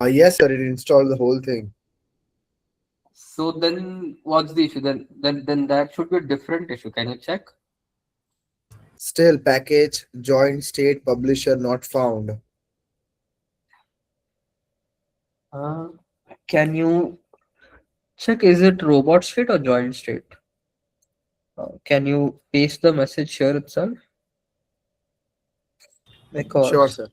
Yes, sir, it installed the whole thing. So then what's the issue? Then that should be a different issue. Can you check? Still, package joint state publisher not found. Uh, can you check, is it robot state or joint state? Can you paste the message here itself? Sure, Because sir.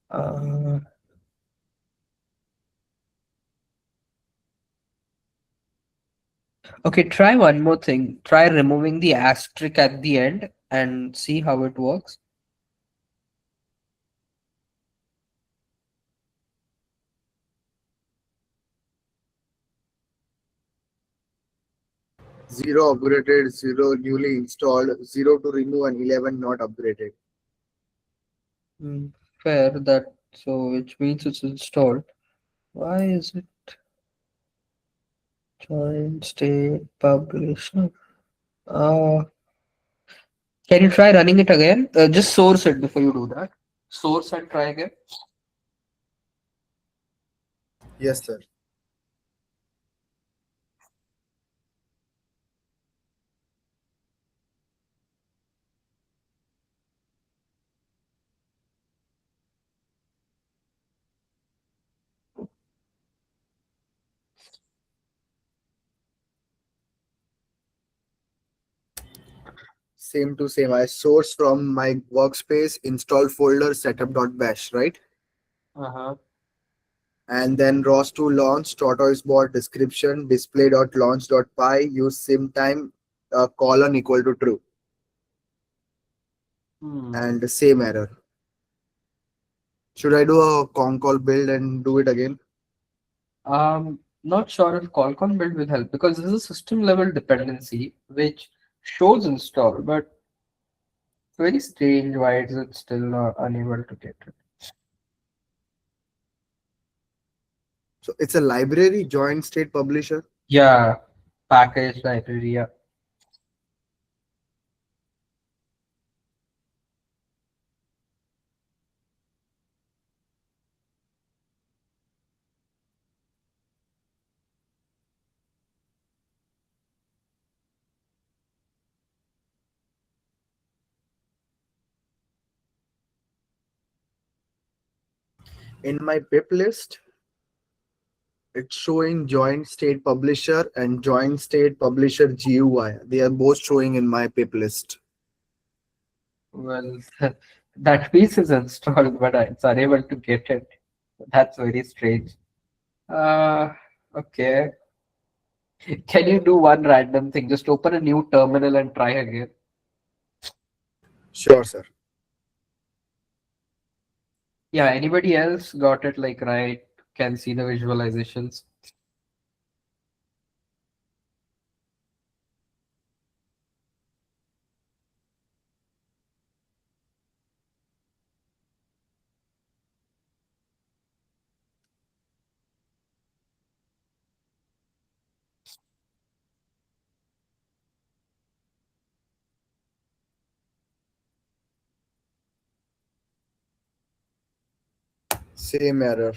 uh, okay, try one more thing. Try removing the asterisk at the end and see how it works. Zero upgraded, zero newly installed, zero to remove, and 11 not upgraded. Fair that, so which means it's installed. Why is it joint state publisher? Uh, can you try running it again? Just source it before you do that. Source and try again. Yes, sir. Same to same. I source from my workspace, install folder, setup.bash, right? Uh-huh. And then ROS2 launch, tortoise bot description, display.launch.py, use sim time, colon equal to true. And the same error. Should I do a concall build and do it again? Not sure if Qualcomm build will help because this is a system level dependency which shows install, but very strange why is it still not unable to get it. So it's a library joint state publisher. Yeah, package library. Yeah. In my pip list, it's showing joint state publisher and joint state publisher GUI. They are both showing in my pip list. Well, that piece is installed, but it's unable to get it. That's very strange. Okay. Can you do one random thing? Just open a new terminal and try again. Sure, sir. Yeah, anybody else got it like right? Can see the visualizations. Same error.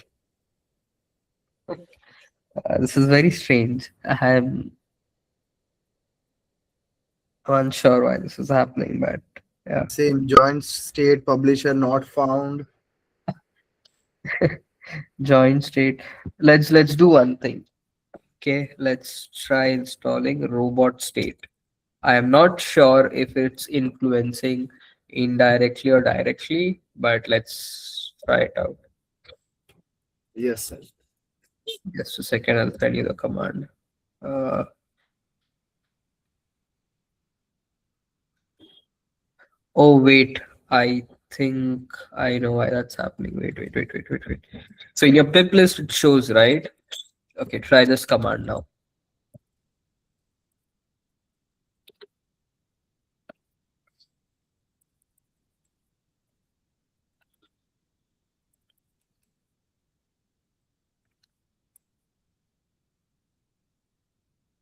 This is very strange. I'm unsure why this is happening, but yeah. Same joint state publisher not found. Join state. Let's do one thing. Okay, let's try installing robot state. I am not sure if it's influencing indirectly or directly, but let's try it out. Yes, sir. Just a second, I'll send you the command. Uh, oh wait, I think I know why that's happening. Wait. So in your pip list it shows, right? Okay, try this command now.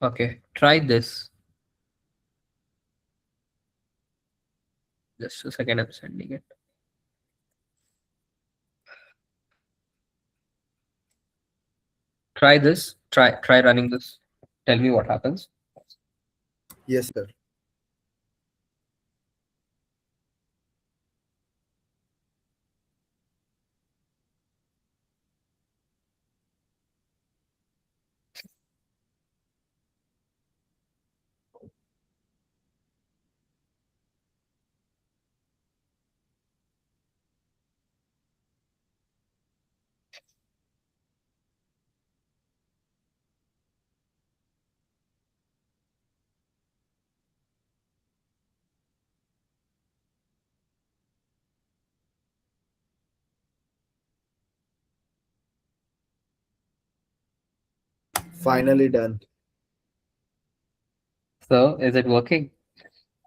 Okay, try this. Just a second, I'm sending it. Try this. Try running this. Tell me what happens. Yes, sir. Finally done. So is it working?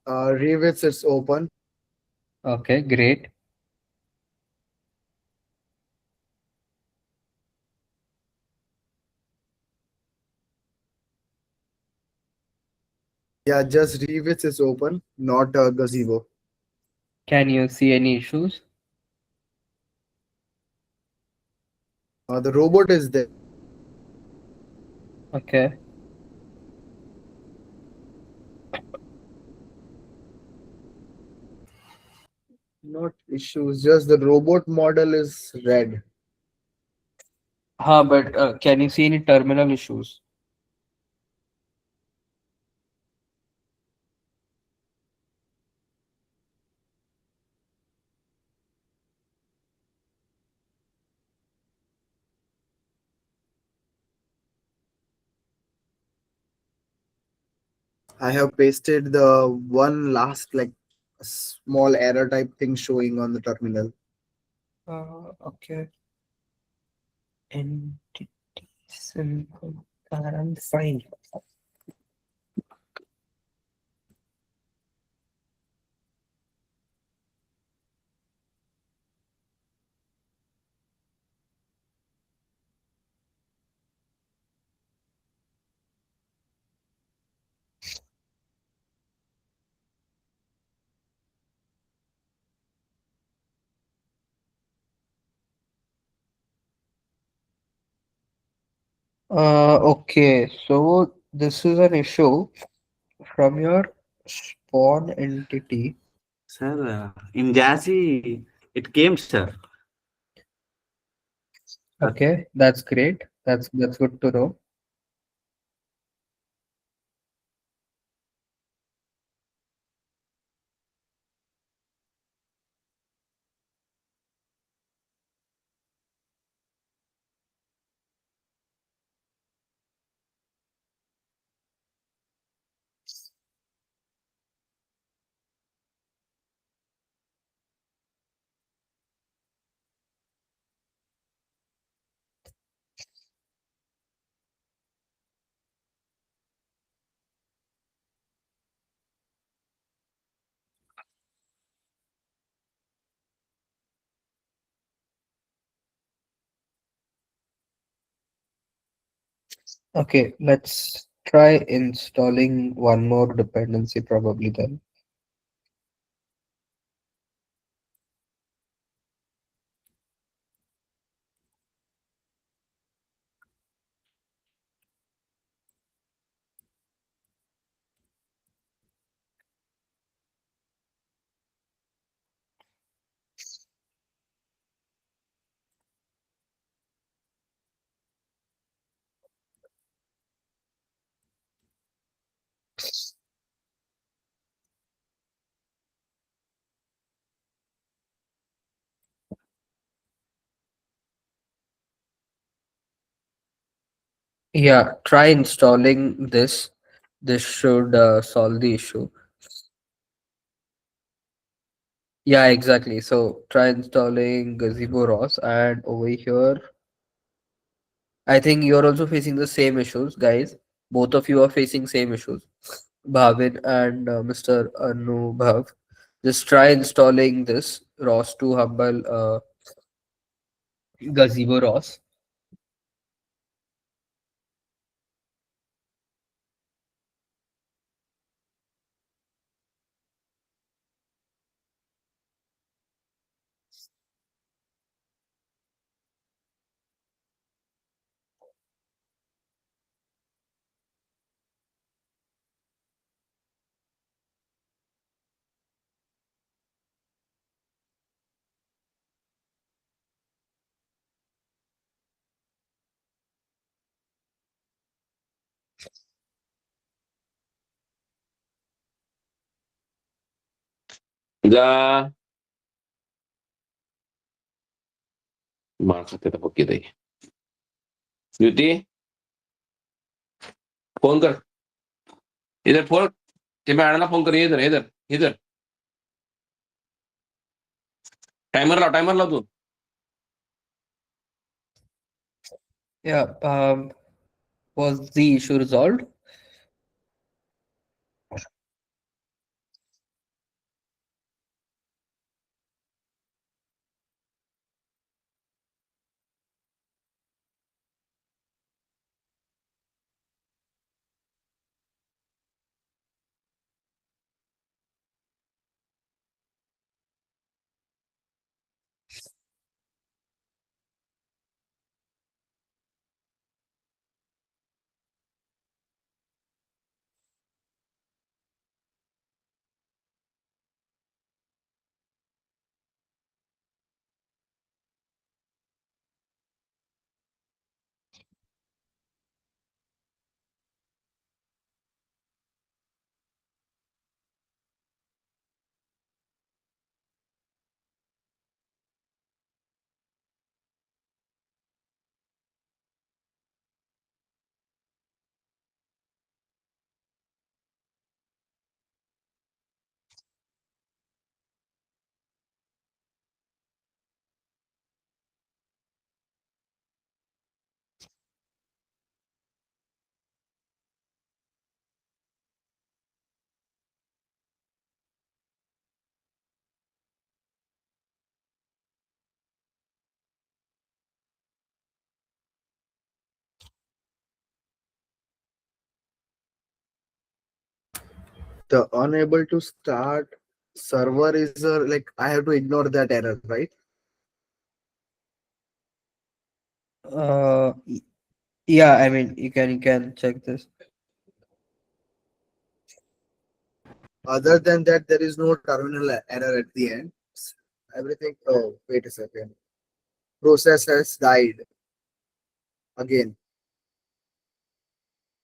Revits it's open. Okay, great. Yeah, just Revits is open, not Gazebo. Can you see any issues? The robot is there. Okay. Not issues, just the robot model is red. But can you see any terminal issues? I have pasted the one last like small error type thing showing on the terminal. Okay. Entity simple and fine. Okay, so this is an issue from your spawn entity. Sir, in Jazzy, it came, sir. Okay, that's great. That's good to know. Okay, let's try installing one more dependency probably then. Yeah, try installing this. This should solve the issue. Yeah, exactly. So try installing Gazebo ROS, and over here, I think you're also facing the same issues, guys. Both of you are facing same issues. Bhavin and Mr. Anubhav. Just try installing this ROS2 Humble Gazebo ROS. जा मार खाते था पक्की दही युती phone कर इधर phone ते मॅडमला फोन कर इधर इधर इधर टाइमर लाव तू Yeah, was the issue resolved? The unable to start server is like I have to ignore that error, right? Y- yeah, I mean you can check this. Other than that, there is no terminal error at the end. Everything. Oh, wait a second. Process has died again.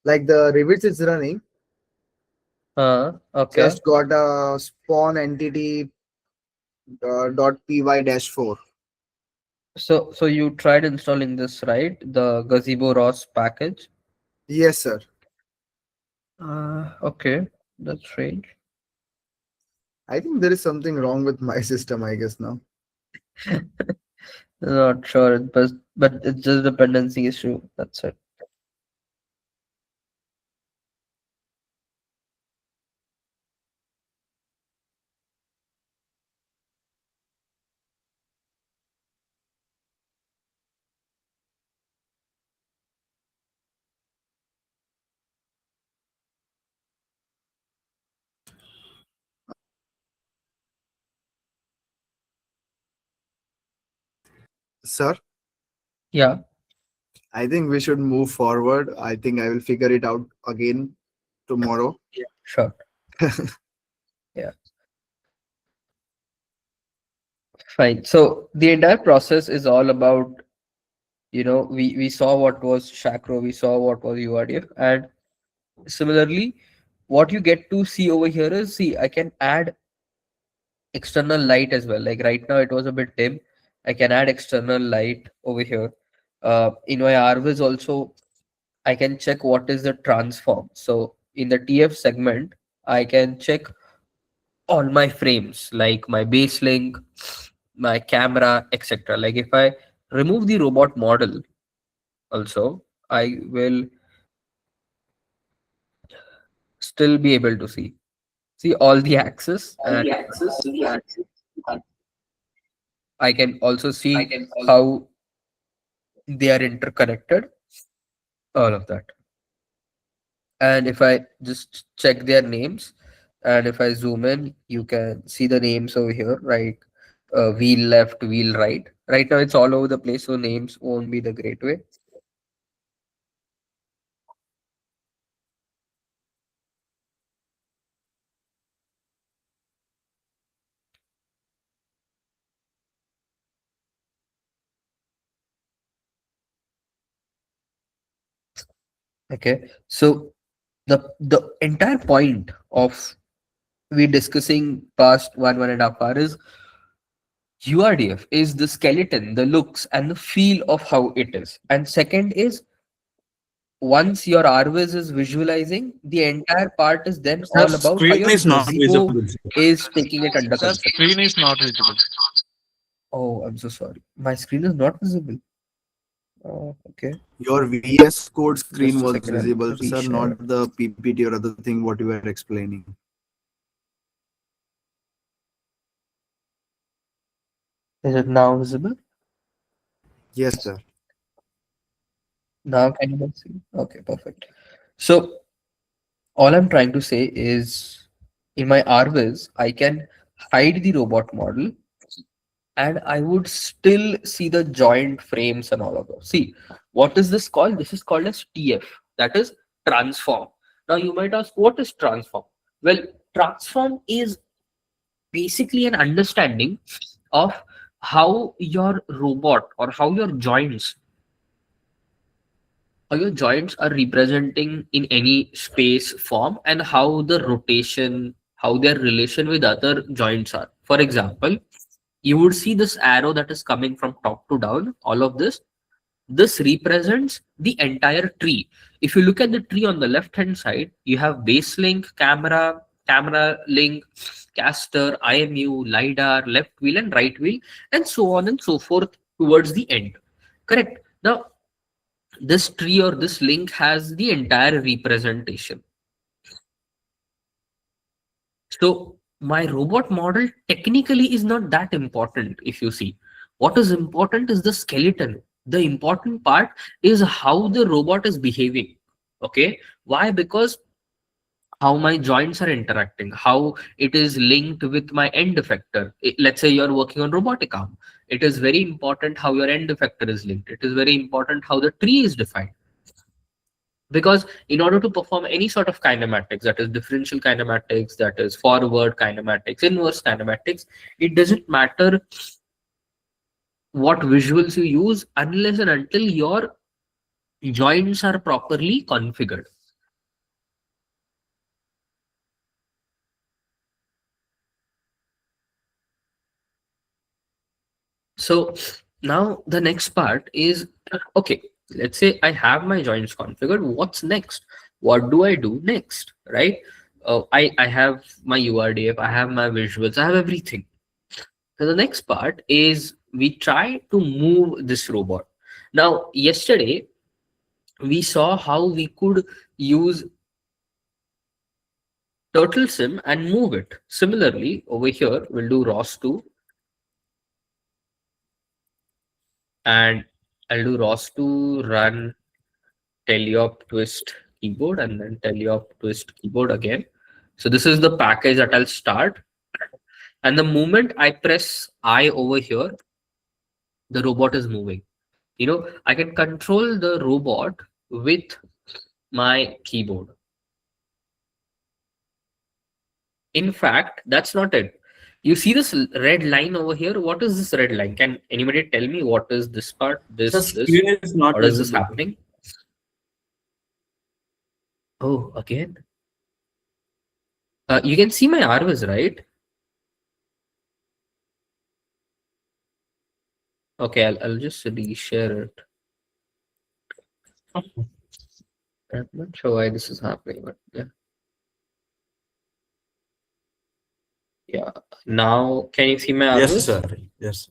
Like the Revit is running, Okay. just got a spawn entity dot py dash 4. So you tried installing this, right? The Gazebo ROS package. Yes, sir. Okay, that's strange. I think there is something wrong with my system, I guess now. Not sure, but it's just dependency issue. That's it. Sir, Yeah, I think we should move forward. I think I will figure it out again tomorrow. sure. Yeah, fine. So the entire process is all about, we saw what was Chakro, we saw what was URDF, and similarly, what you get to see over here is, see, I can add external light as well. Like right now, it was a bit dim. I can add external light over here. In my RVs also, I can check what is the transform. So in the TF segment, I can check all my frames, like my base link, my camera, etc. Like if I remove the robot model, also, I will still be able to see all the axes, and I can also see how they are interconnected, all of that. And if I just check their names, and if I zoom in, you can see the names over here, right? Wheel left, wheel right. Right now it's all over the place, so names won't be the great way. Okay, so the entire point of we discussing past one and a half hour is URDF is the skeleton, the looks and the feel of how it is. And second is, once your RVS is visualizing, the entire part is then Sir, all about how screen your is not gazebo visible. is taking it under Sir, consideration. screen is not visible. Oh, I'm so sorry. My screen is not visible. Oh, okay. Your VS Code screen Just a was second. I'll visible, sir, reshare. not the PPT or other thing what you were explaining. Is it now visible? Yes, sir. Now can you see? Okay, perfect. So all I'm trying to say is, in my RVS, I can hide the robot model and I would still see the joint frames and all of those. See, what is this called? This is called as TF, that is transform. Now you might ask, what is transform? Well, transform is basically an understanding of how your robot or how your joints are representing in any space form, and how the rotation, how their relation with other joints are. For example, you would see this arrow that is coming from top to down, all of this represents the entire tree. If you look at the tree on the left hand side, you have base link, camera link, caster, IMU, LiDAR, left wheel and right wheel, and so on and so forth towards the end. Correct. Now, this tree or this link has the entire representation. So my robot model technically is not that important. If you see, what is important is the skeleton. The important part is how the robot is behaving. Okay. Why? Because how my joints are interacting, how it is linked with my end effector. Let's say you're working on robotic arm. It is very important how your end effector is linked. It is very important how the tree is defined. Because in order to perform any sort of kinematics, that is differential kinematics, that is forward kinematics, inverse kinematics, it doesn't matter what visuals you use unless and until your joints are properly configured. So now the next part is, okay, let's say I have my joints configured. What's next? What do I do next? Right? I have my URDF, I have my visuals, I have everything. So the next part is we try to move this robot. Now, yesterday we saw how we could use turtle sim and move it. Similarly, over here we'll do ROS2, and I'll do ROS2 run teleop twist keyboard and then teleop twist keyboard again. So this is the package that I'll start. And the moment I press I over here, the robot is moving. I can control the robot with my keyboard. In fact, that's not it. You see this red line over here? What is this red line? Can anybody tell me what is this part? The This. screen is not What is this visible. happening? Oh, again? You can see my RVs, right? Okay, I'll just reshare it. I'm not sure why this is happening, but yeah. Yeah. Now, can you see my Yes, RVs? sir. Yes.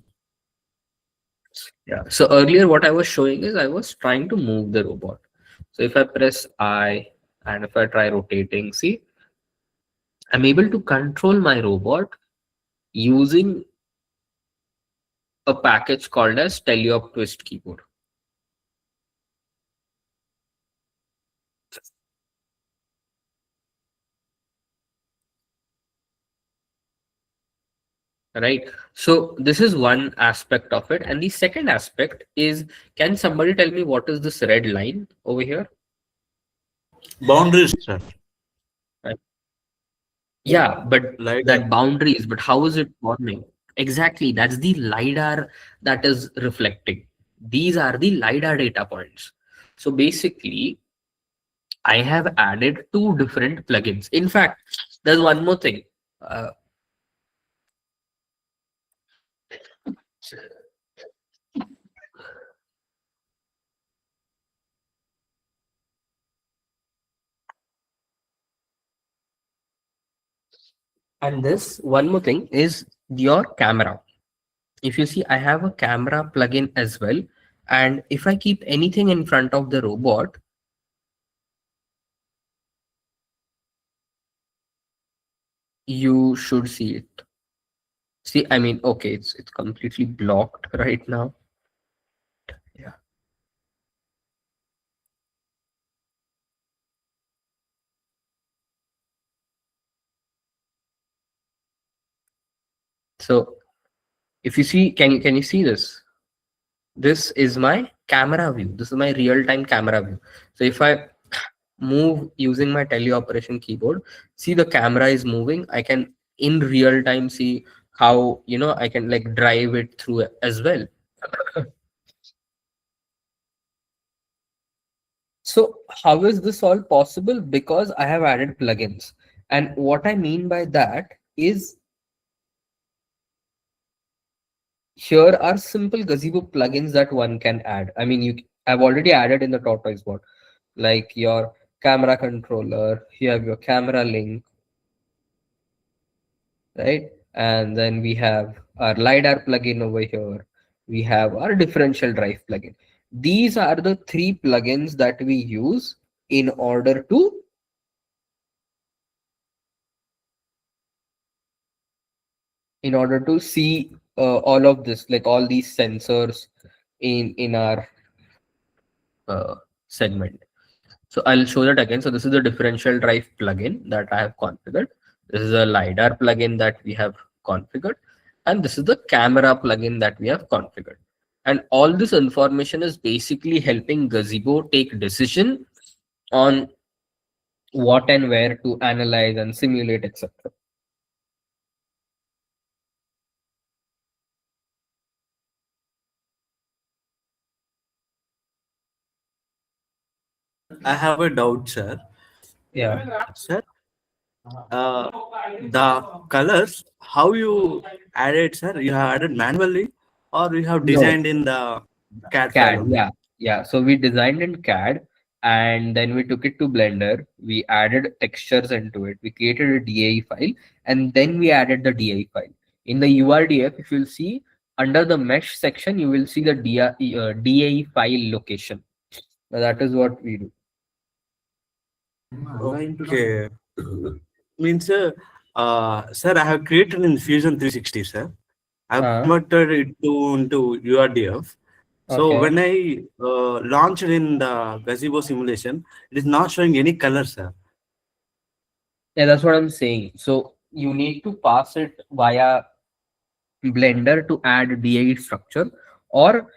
Yeah. So earlier, what I was showing is I was trying to move the robot. So if I press I and if I try rotating, see, I'm able to control my robot using a package called as Teleop Twist Keyboard. Right. So this is one aspect of it. And the second aspect is, can somebody tell me what is this red line over here? Boundaries, sir. Right. Yeah, but Like that boundaries, but how is it forming? Exactly. That's the LiDAR that is reflecting. These are the LiDAR data points. So basically, I have added two different plugins. In fact, there's one more thing. And this one more thing is your camera. If you see, I have a camera plugin as well. And if I keep anything in front of the robot, you should see it. See, I mean, okay, it's completely blocked right now. Yeah. So if you see, can you see this? This is my camera view. This is my real-time camera view. So if I move using my teleoperation keyboard, see the camera is moving. I can in real time see how I can like drive it through as well. So how is this all possible? Because I have added plugins. And what I mean by that is, here are simple Gazebo plugins that one can add. I mean, I've already added in the tortoise bot, like your camera controller, you have your camera link, right? And then we have our LiDAR plugin over here. We have our differential drive plugin. These are the three plugins that we use in order to see all of this, like all these sensors in our segment. So I'll show that again. So this is the differential drive plugin that I have configured. This is a LiDAR plugin that we have configured. And this is the camera plugin that we have configured. And all this information is basically helping Gazebo take decision on what and where to analyze and simulate, etc. I have a doubt, sir. Yeah. Sir, the colors, how you added, sir? You have added manually, or you have No. designed in the CAD file CAD, only? yeah. So we designed in CAD and then we took it to Blender. We added textures into it. We created a DAE file and then we added the DAE file. In the URDF, if you'll see under the mesh section, you will see the DAE file location. Now, that is what we do. Okay. Means, sir, I have created in Fusion 360, sir. I've converted it into URDF. So Okay. when I launched in the Gazebo simulation, it is not showing any color, sir. Yeah, that's what I'm saying. So you need to pass it via Blender to add DAE structure, Or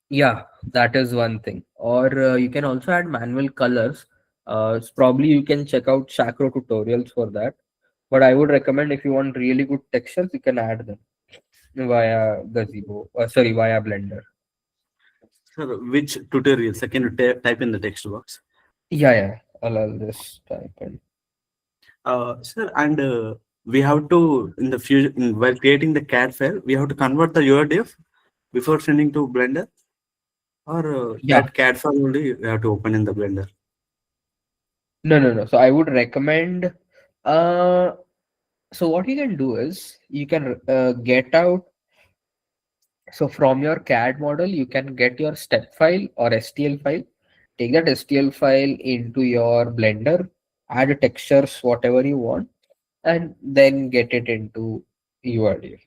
yeah, that is one thing. Or you can also add manual colors. Probably you can check out Chakro tutorials for that. But I would recommend if you want really good textures, you can add them via Gazebo. Sorry, via Blender. Sir, which tutorial? Can you type in the text box? Yeah, yeah. I'll just type in. Sir, and we have to in the future while creating the CAD file, we have to convert the URDF before sending to Blender, or Yeah. that CAD file only we have to open in the Blender. No, no, no. So I would recommend. Uh, so what you can do is you can get out. So from your CAD model, you can get your step file or STL file. Take that STL file into your Blender, add textures, whatever you want, and then get it into URDF.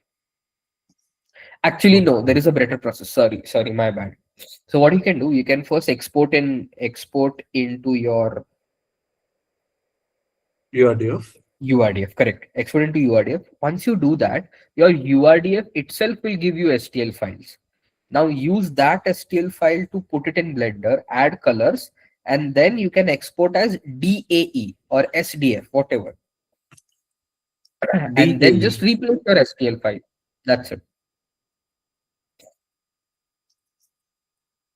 Actually, no, there is a better process. Sorry, my bad. So what you can do, you can first export into your URDF. URDF, correct. Export into URDF. Once you do that, your URDF itself will give you STL files. Now use that STL file to put it in Blender, add colors, and then you can export as DAE or SDF, whatever. And then just DAE. replace your STL file. That's it.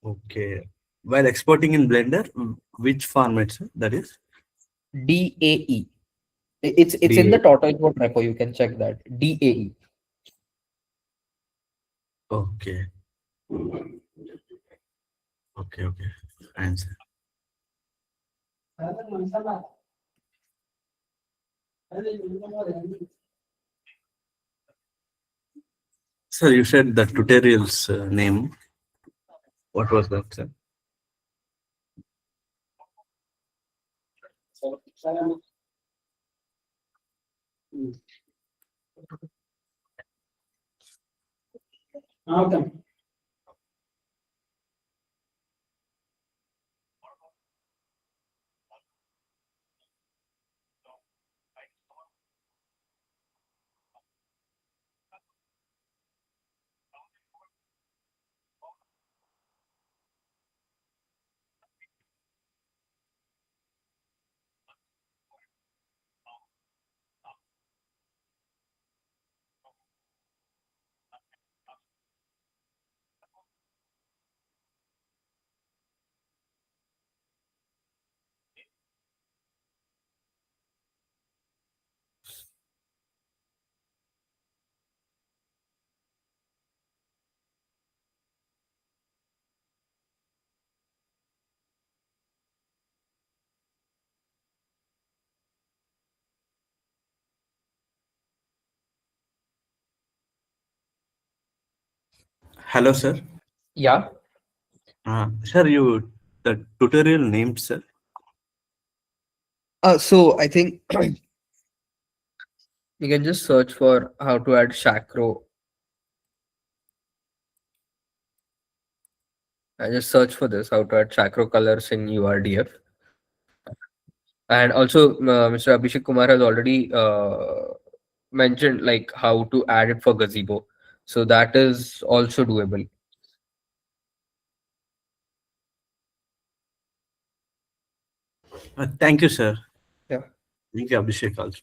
Okay. While exporting in Blender, which format, sir? That is DAE. It's in the DAE. tortoise board repo. You can check that. DAE. Okay. Okay. Okay. Answer. Sir, you said the tutorial's name. What was that, sir? Okay. Hello, sir. Yeah. Sir, you the tutorial name, sir. So I think you can just search for how to add Chakro. I just search for this, how to add Chakro colors in URDF. And also, Mr. Abhishek Kumar has already mentioned like how to add it for Gazebo. So that is also doable. Thank you, sir. Yeah. Thank you, Abhishek also.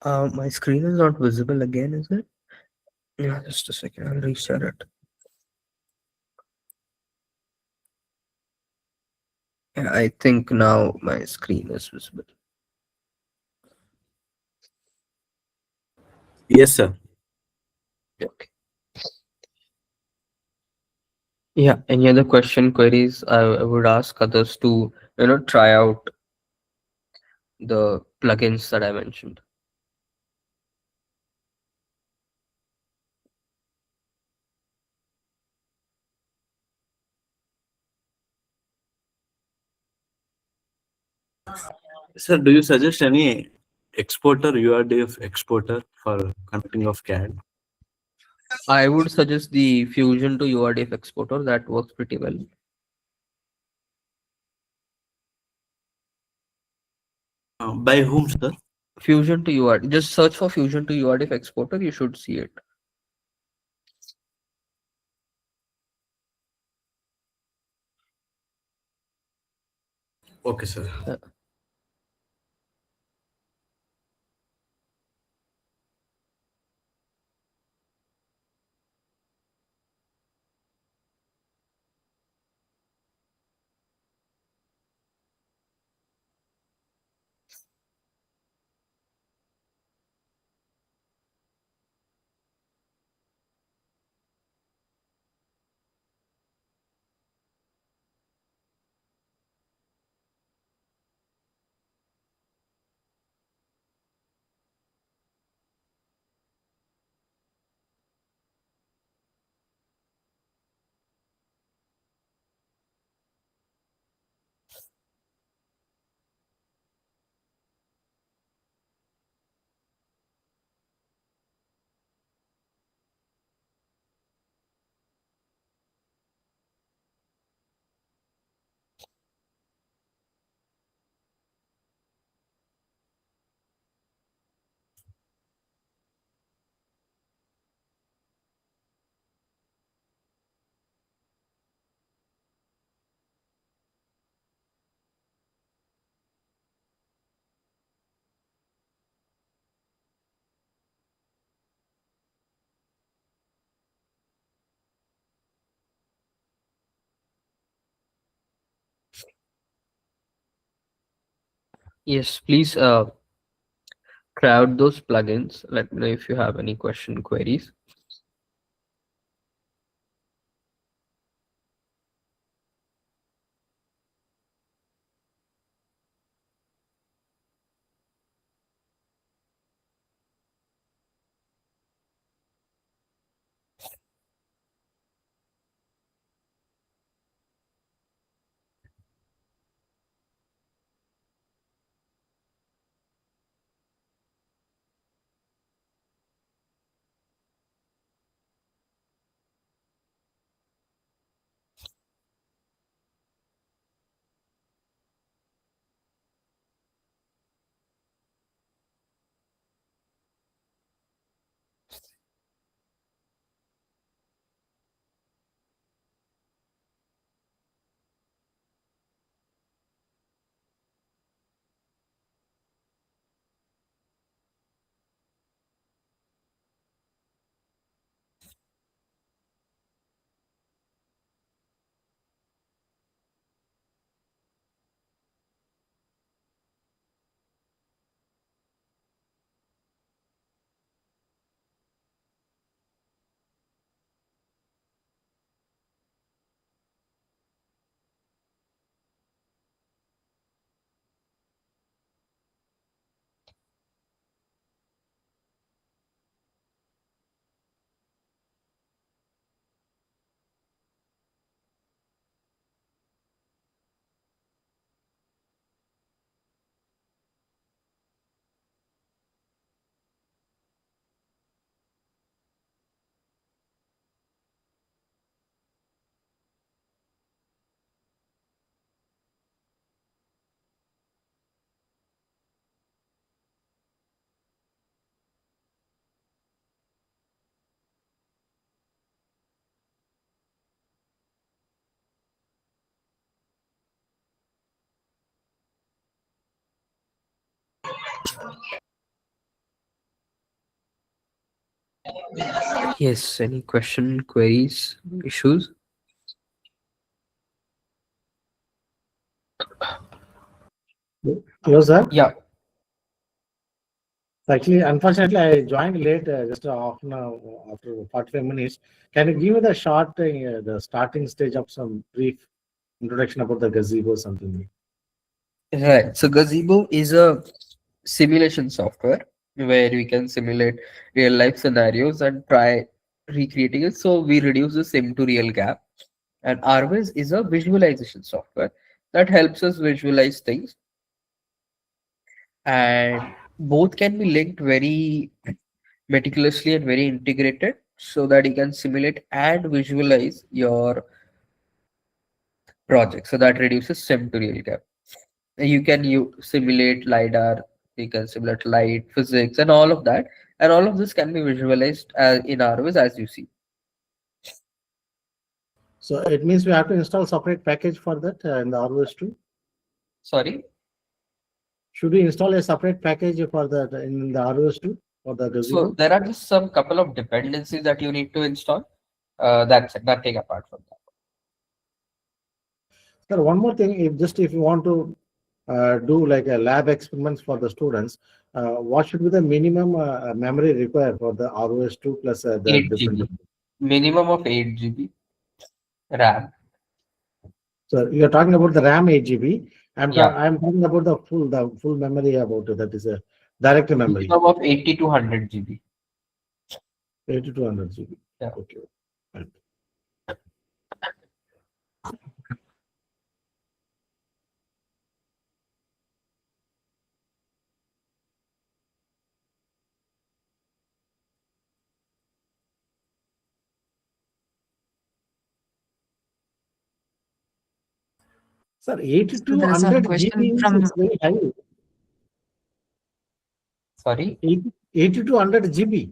My screen is not visible again, is it? Yeah, just a second. I'll restart it. Yeah, I think now my screen is visible. Yes, sir. Okay. Yeah. Any other queries? I would ask others to try out the plugins that I mentioned. Sir, do you suggest any exporter, URDF exporter for connecting of CAD? I would suggest the Fusion to URDF exporter. That works pretty well. By whom, sir? Fusion to URDF. Just search for Fusion to URDF exporter. You should see it. Okay, sir. Yes, please try out those plugins. Let me know if you have any queries. Yes, any question, queries, issues? Hello, sir. Yeah. Actually, unfortunately, I joined late, just half an hour after 45 minutes. Can you give me the short, the starting stage of some brief introduction about the gazebo something? Right. So Gazebo is a simulation software where we can simulate real life scenarios and try recreating it. So we reduce the sim to real gap. And RWiz is a visualization software that helps us visualize things. And both can be linked very meticulously and very integrated so that you can simulate and visualize your project. So that reduces sim to real gap. You can simulate lidar, you can simulate light physics and all of that, and all of this can be visualized in ROS as you see. So it means we have to install separate package for that in the ROS2. Sorry. Should we install a separate package for that in the ROS2 for the So gazebo? there are just some couple of dependencies that you need to install. That's nothing apart from that. Sir, one more thing, if you want to do like a lab experiments for the students, what should be the minimum memory required for the ROS2 plus the 8 different? GB, minimum of 8 GB RAM. So you're talking about the RAM 8 GB. Yeah, I'm talking about the full memory about it. That is a direct memory, minimum of 80 to 100 GB. 80 to 100 GB. Yeah. Okay. Right. Sir, 80 So to there is a 100 question GB means from it's very high. Sorry. 80 to 100 GB.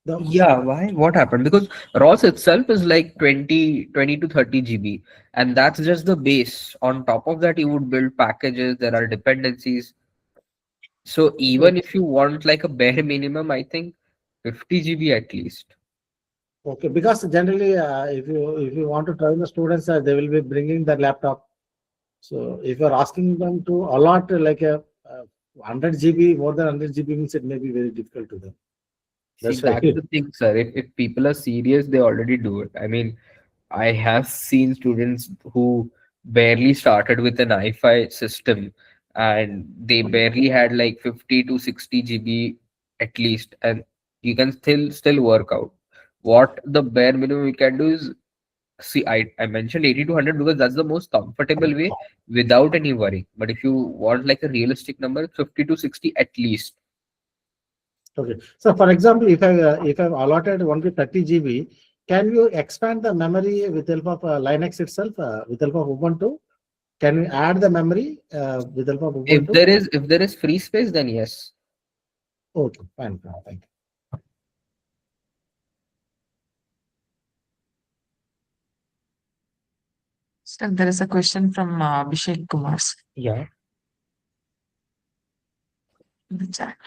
The Yeah, why? What happened? Because ROS itself is like 20 to 30 GB, and that's just the base. On top of that, you would build packages, there are dependencies. So even if you want like a bare minimum, I think 50 GB at least. Okay, because generally, if you want to train the students, they will be bringing their laptop. So if you're asking them to allot like a 100 GB, more than 100 GB means it may be very difficult to them. See, That's why. that's the thing, sir. If people are serious, they already do it. I mean, I have seen students who barely started with an i5 system and they barely had like 50 to 60 GB at least, and you can still work out. What the bare minimum we can do is see, I mentioned 80 to 100 because that's the most comfortable way without any worry. But if you want like a realistic number, 50 to 60 at least. Okay. So for example, if I've allotted only 30 GB, can you expand the memory with help of Linux itself, with help of Ubuntu? Can we add the memory with help of Ubuntu? If there is free space, then yes. Okay, fine, fine, thank you. so there is a question from Abhishek Kumar Yeah. in the chat.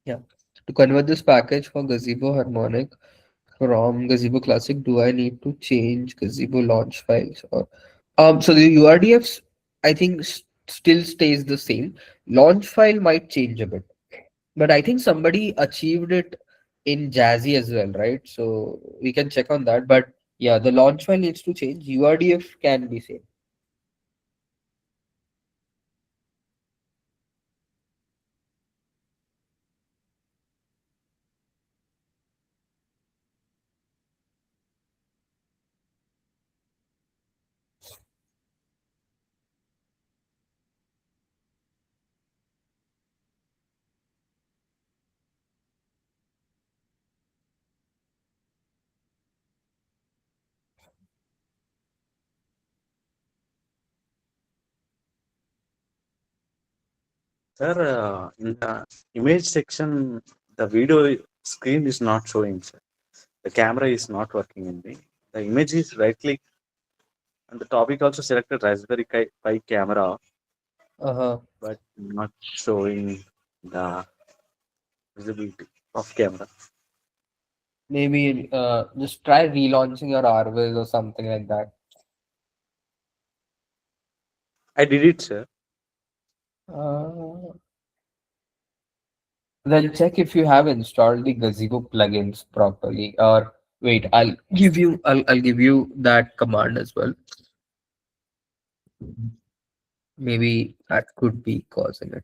Yeah. To convert this package for Gazebo Harmonic from Gazebo Classic, do I need to change Gazebo launch files or so the URDFs I think still stays the same. Launch file might change a bit, but I think somebody achieved it in Jazzy as well, right? So we can check on that. But yeah, the launch file needs to change. URDF can be same. Sir, in the image section, the video screen is not showing, sir. The camera is not working in me. The image is right click and the topic also selected Raspberry Pi camera, Uh-huh. but not showing the visibility of camera. Maybe just try relaunching your RWiz or something like that. I did it, sir. Uh, then check if you have installed the Gazebo plugins properly. Or wait, I'll give you that command as well. Maybe that could be causing it.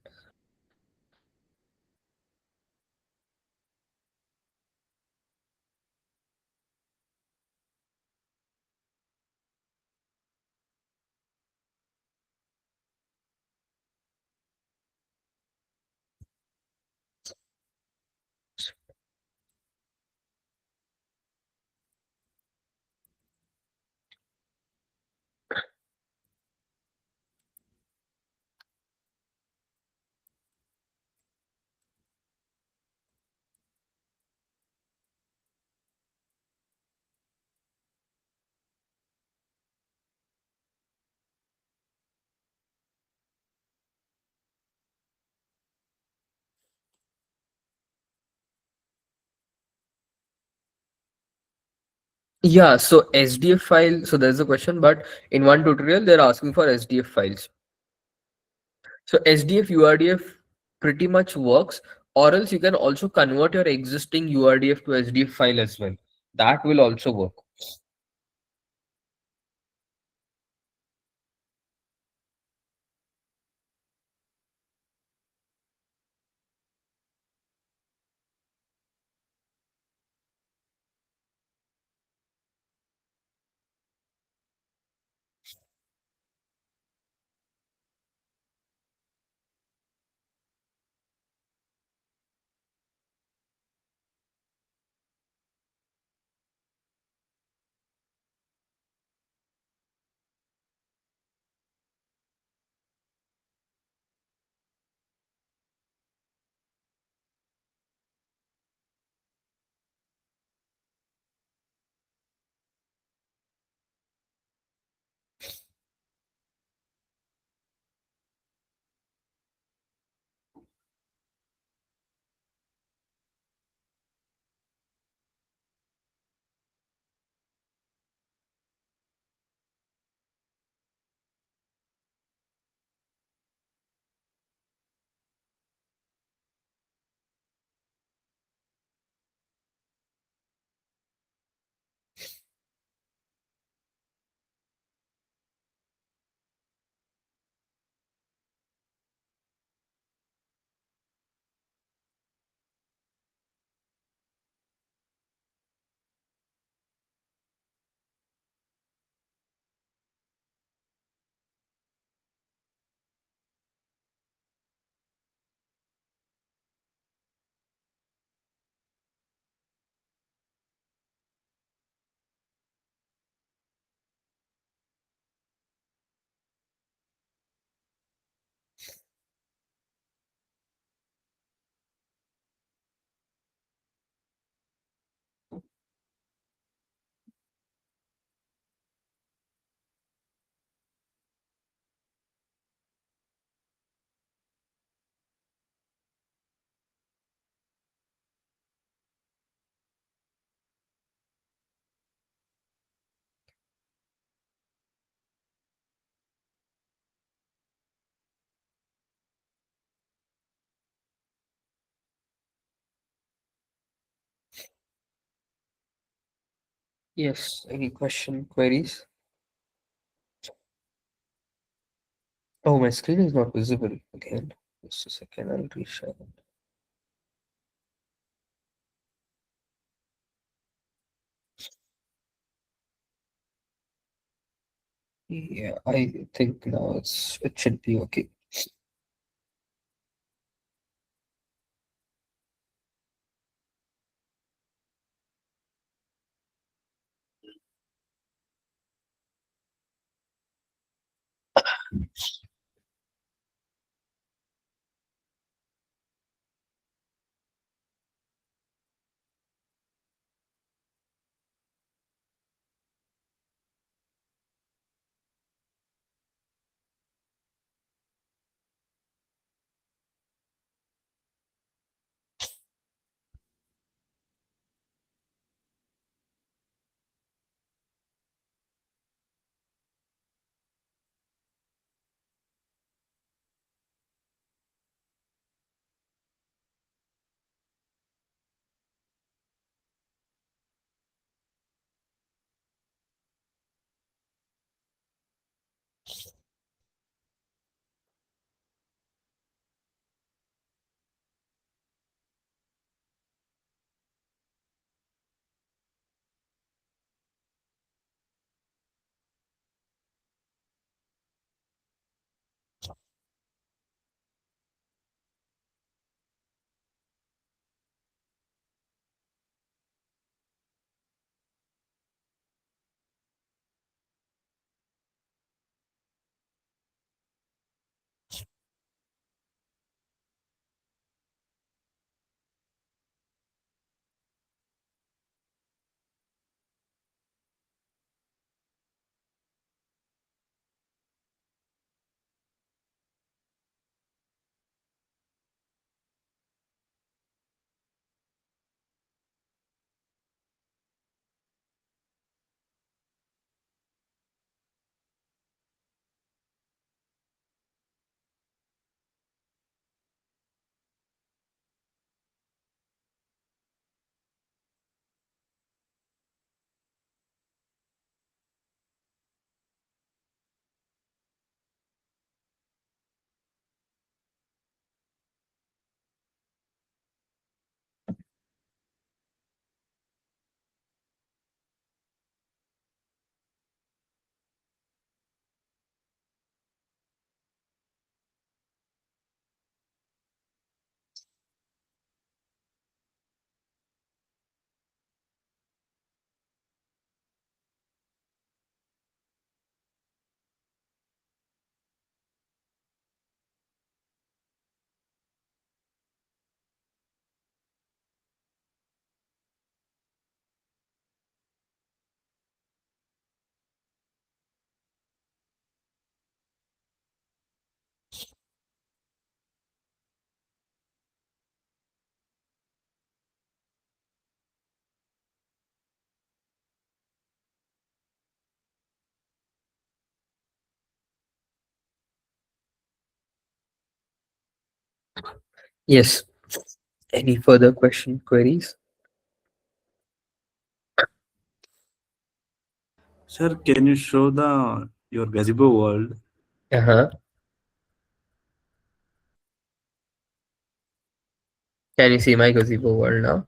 Yeah, so SDF file. So there's a question, but in one tutorial they're asking for SDF files. So SDF URDF pretty much works, or else you can also convert your existing URDF to SDF file as well. That will also work. Yes, any queries? Oh, my screen is not visible again. Just a second, I'll reshare it. Yeah, I think now it should be okay. Yes. Any further queries? Sir, can you show the your Gazebo world? Uh-huh. Can you see my Gazebo world now?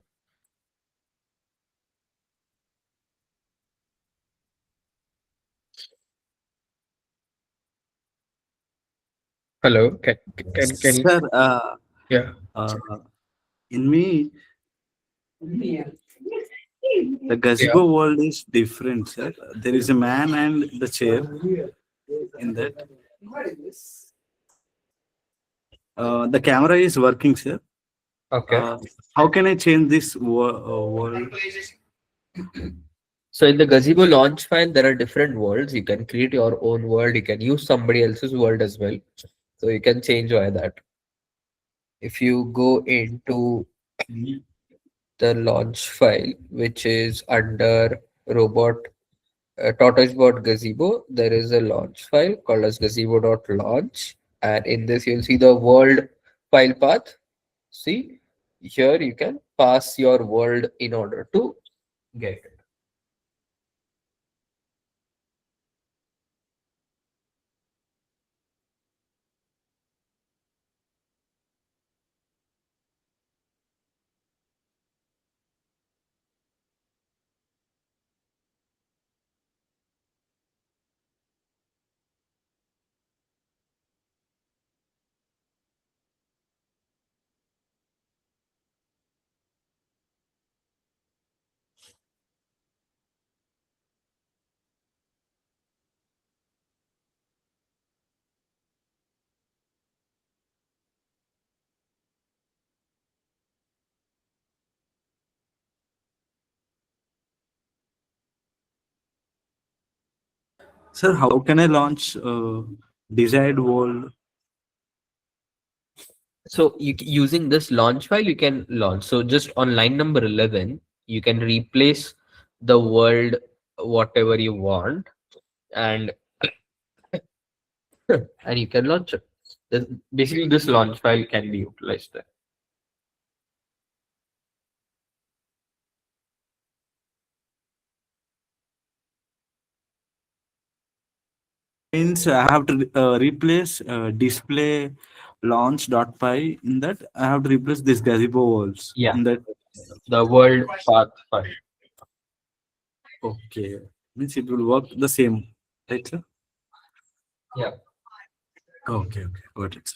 Hello? Can you? Sir, Yeah. uh, in me, the Yeah. Gazebo world is different, sir. There is a man and the chair in that. The camera is working, sir. Okay. Uh, how can I change this world? So in the Gazebo launch file, there are different worlds. You can create your own world. You can use somebody else's world as well. So you can change via that. If you go into the launch file, which is under robot tortoisebot gazebo, there is a launch file called as gazebo.launch. And in this, you'll see the world file path. See, here you can pass your world in order to get it. Sir, how can I launch desired world? So using this launch file, you can launch. So just on line number 11, you can replace the world whatever you want, and and you can launch it. Basically, this launch file can be utilized there. Means I have to replace display launch.py. In that, I have to replace this Gazebo worlds. Yeah, In that, the world path file. okay. Means it will work the same, right, sir? Yeah. Okay, okay, got it.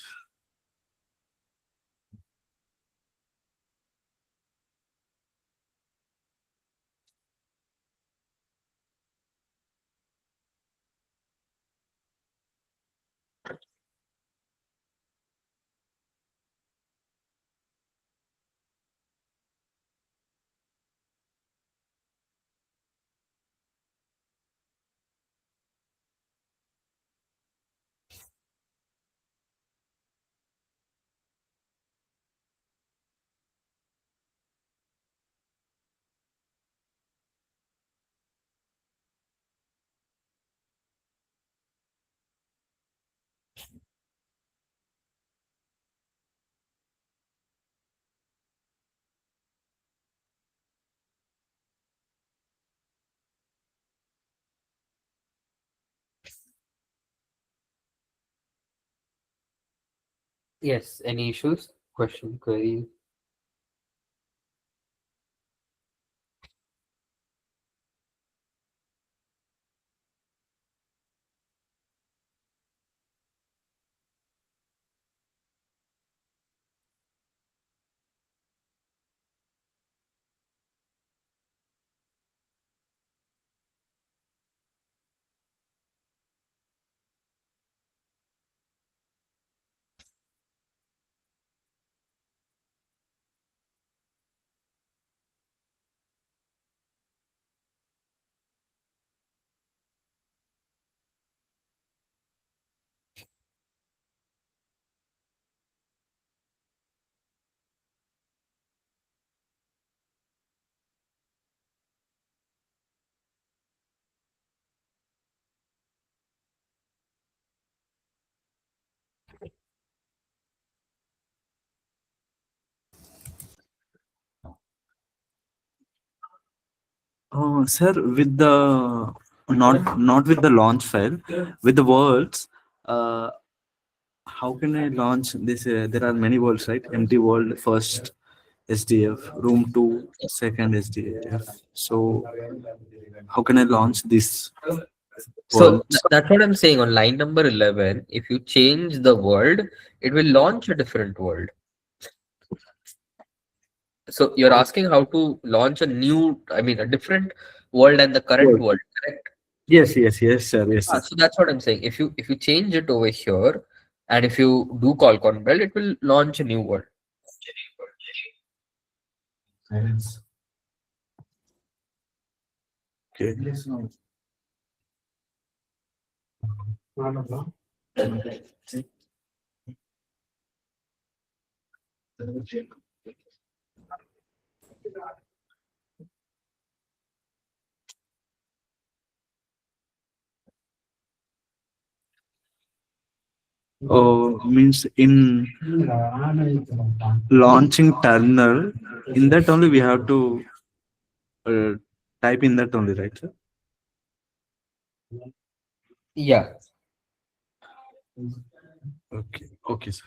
Yes. Any issues? Question, query? Oh, sir, with the not with the launch file, with the worlds, uh, how can I launch this? There are many worlds, right? Empty world first SDF, room two second SDF. So how can I launch this So worlds? that's what I'm saying. On line number 11, if you change the world, it will launch a different world. So you're asking how to launch a new, I mean, a different world and the current World. world, correct? Yes, sir, yes, sir. So that's what I'm saying. If you change it over here, and if you do call control, it will launch a new world. Okay. Oh, means in launching terminal, in that only we have to uh, type in that only, right, sir? Yeah. Okay, okay, sir.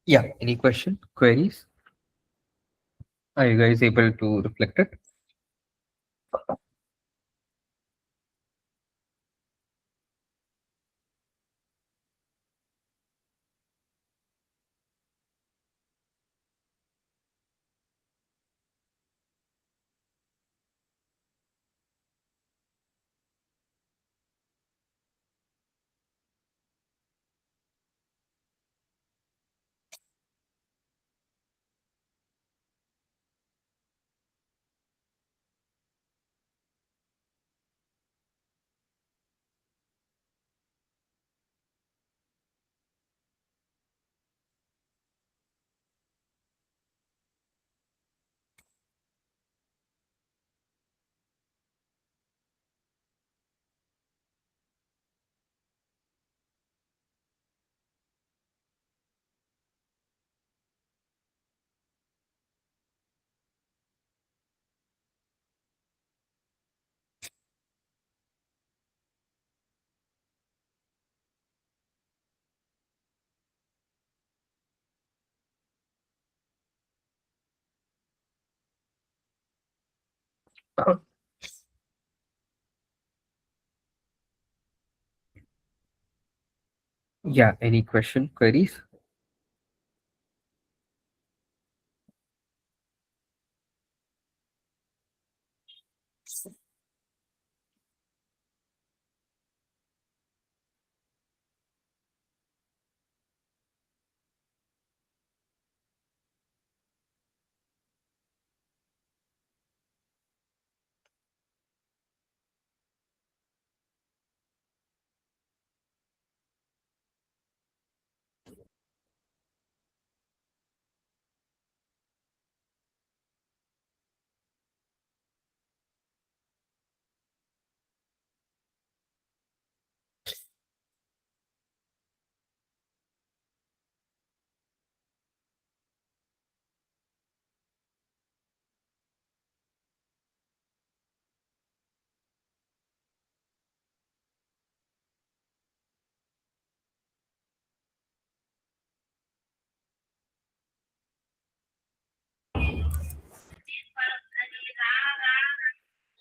Yeah. Any question, queries? Are you guys able to reflect it? Yeah, any queries?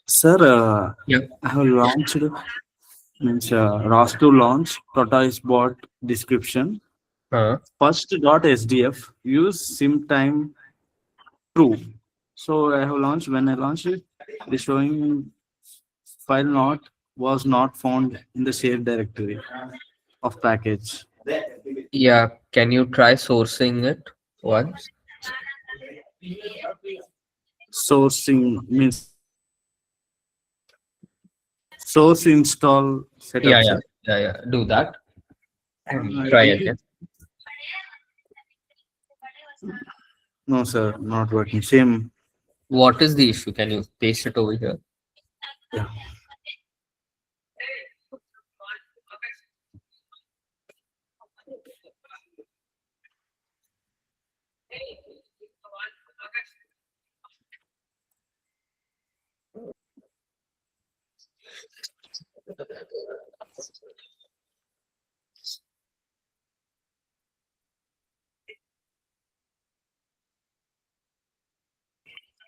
Sir, Yeah. I have launched means ROS2 launch tortoise bot description. First dot SDF use sim time true. So I have launched when I launched it, the showing file not was not found in the shared directory of package. Yeah, can you try sourcing it once? Sourcing means source install setup, Yeah, yeah, sir. yeah. Do that and I try did it. again. No, sir, not working. Same. What is the issue? Can you paste it over here? Yeah.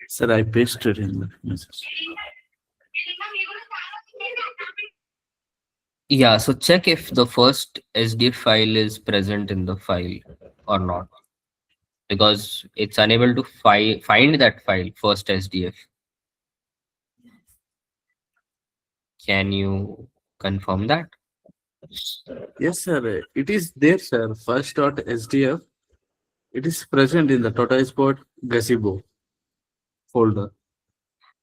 Sir, I pasted in the message. Yeah, so check if the first SDF file is present in the file or not, because it's unable to find that file, first SDF. Can you confirm that? Yes, sir. It is there, sir. First dot SDF. It is present in the tortoise bot Gazebo folder.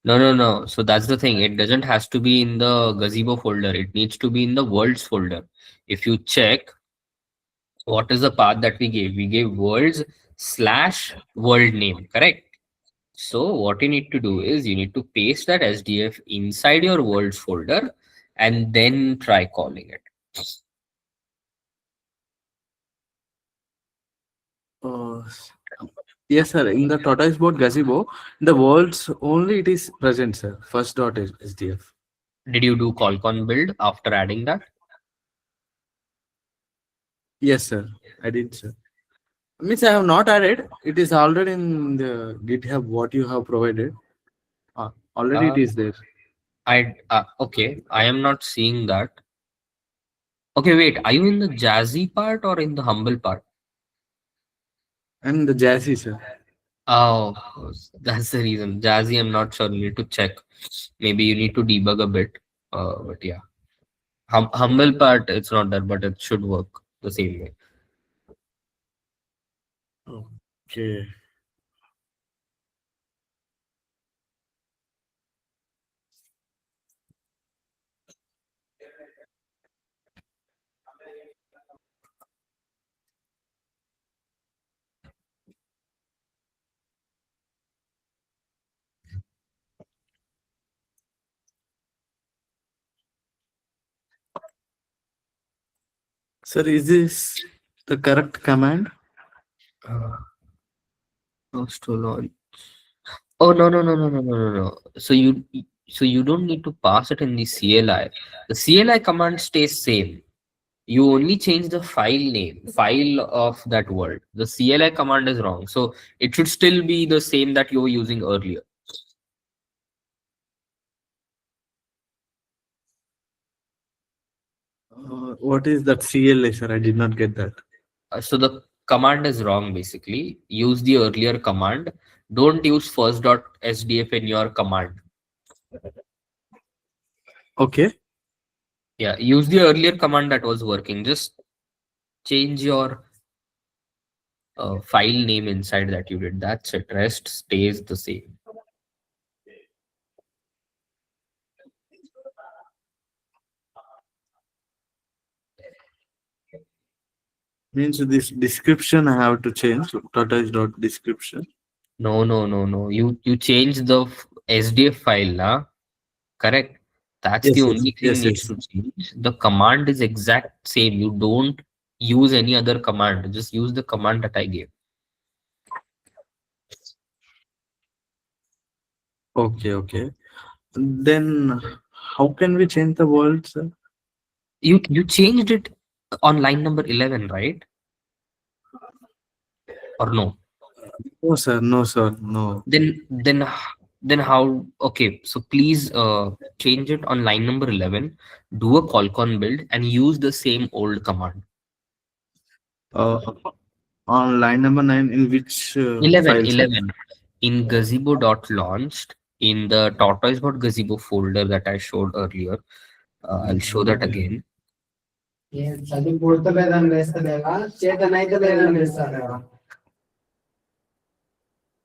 No, no, no. So that's the thing. It doesn't has to be in the Gazebo folder. It needs to be in the worlds folder. If you check, what is the path that we gave? We gave worlds slash world name, correct? So what you need to do is you need to paste that SDF inside your worlds folder and then try calling it. Uh, yes, sir. In the tortoise bot Gazebo, the words only it is present, sir. First dot is SDF. Did you do callcon build after adding that? Yes, sir. I did, sir. Means I have not added. It is already in the GitHub what you have provided. Already it Uh, is there. okay, I am not seeing that. Okay, wait, are you in the jazzy part or in the humble part? And the Jazzy, sir. Oh, that's the reason. Jazzy, I'm not sure. You need to check. Maybe you need to debug a bit. But yeah, humble part, it's not there, but it should work the same way. Okay. Sir, is this the correct command? Close to launch. Oh no. So you don't need to pass it in the CLI. The CLI command stays same. You only change the file name, file of that world. The CLI command is wrong. So it should still be the same that you were using earlier. What is that CLA, sir? I did not get that. So the command is wrong basically. Use the earlier command. Don't use first.sdf in your command. Okay. Yeah, use the earlier command that was working. Just change your file name inside that you did. That's it. Rest stays the same. Means this description I have to change. Tortoise dot description. No, no, no, no. You change the SDF file, na? Correct. That's the Yes, yes, only thing yes, needs yes. to change. The command is exact same. You don't use any other command. Just use the command that I gave. Okay, okay. Then how can we change the world, sir? You changed it on line number 11, right? Or no? No, sir. No, sir. No. Then how? Okay, so please change it on line number 11. Do a colcon build and use the same old command. Uh, on line number 9, in which 11, file, sir? 11. In gazebo.launched in the tortoise.gazebo folder that I showed earlier. I'll show that again.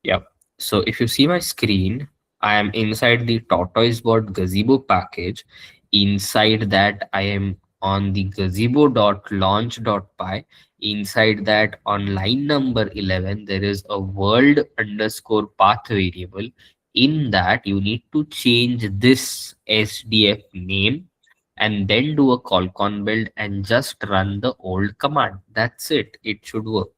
Yep. So if you see my screen, I am inside the tortoisebot gazebo package. Inside that, I am on the gazebo.launch.py. Inside that, on line number 11, there is a world underscore path variable. In that, you need to change this SDF name and then do a colcon build and just run the old command. That's it. It should work.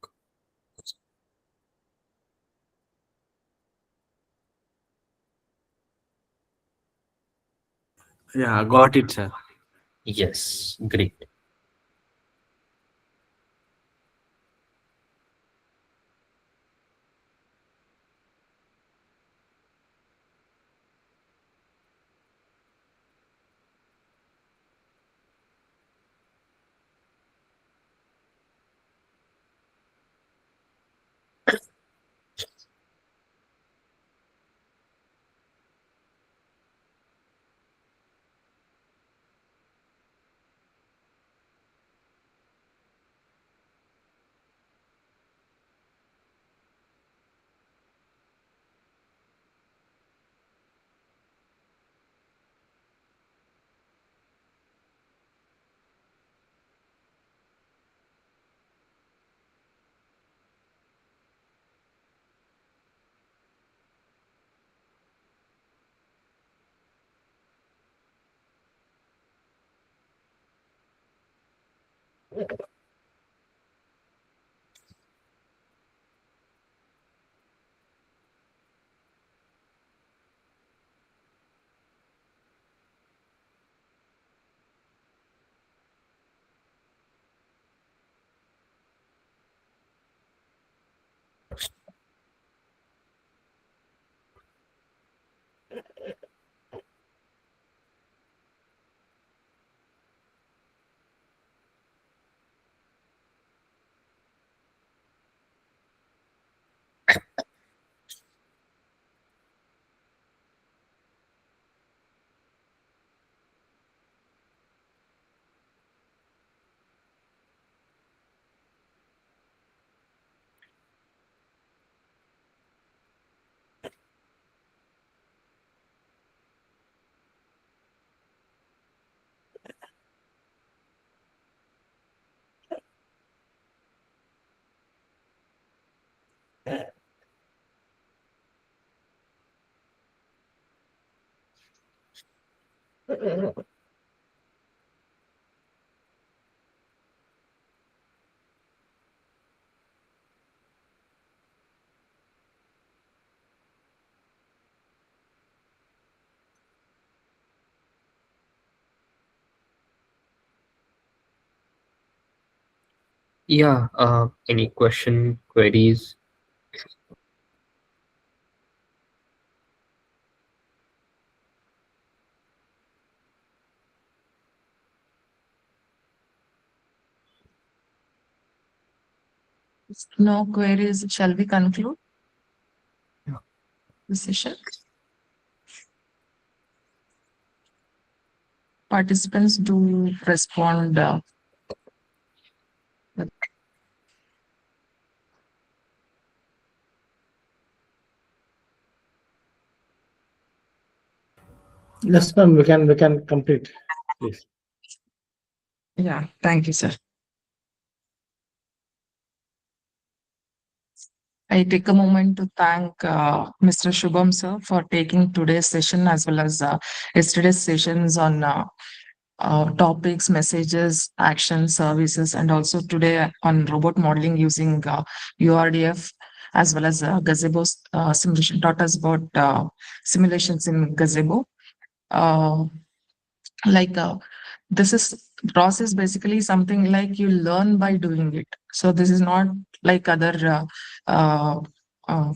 Yeah, got it, sir. Yes, great. Yeah, any question, queries? No queries. Shall we conclude the session? Participants do respond. Yes, ma'am. We can complete, please. Yeah, thank you, sir. I take a moment to thank Mr. Shubham, sir, for taking today's session as well as yesterday's sessions on topics, messages, actions, services, and also today on robot modeling using URDF as well as Gazebo's simulation. Taught us about simulations in Gazebo. Like this is process basically something like you learn by doing it. So this is not like other uh, uh,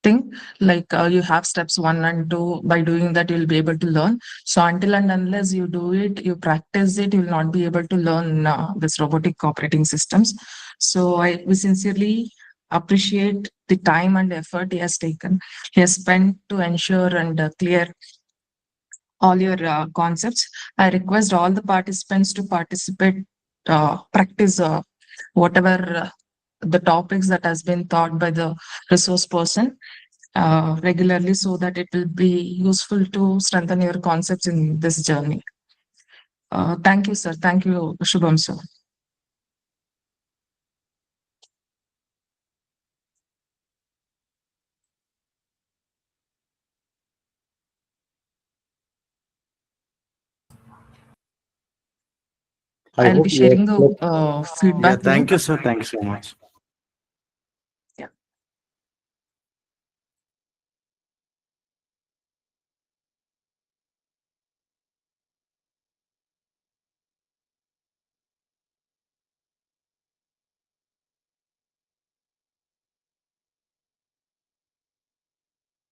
thing like you have steps 1 and 2. By doing that you'll be able to learn. So until and unless you do it, you practice it, you'll not be able to learn this robotic operating systems. So we sincerely appreciate the time and effort he has taken, he has spent to ensure and clear all your concepts. I request all the participants to participate, practice whatever the topics that has been taught by the resource person regularly, so that it will be useful to strengthen your concepts in this journey. Thank you, sir. Thank you, Shubham, sir. I I'll hope be you sharing the Yeah, feedback link. thank you, sir. Thank you so much.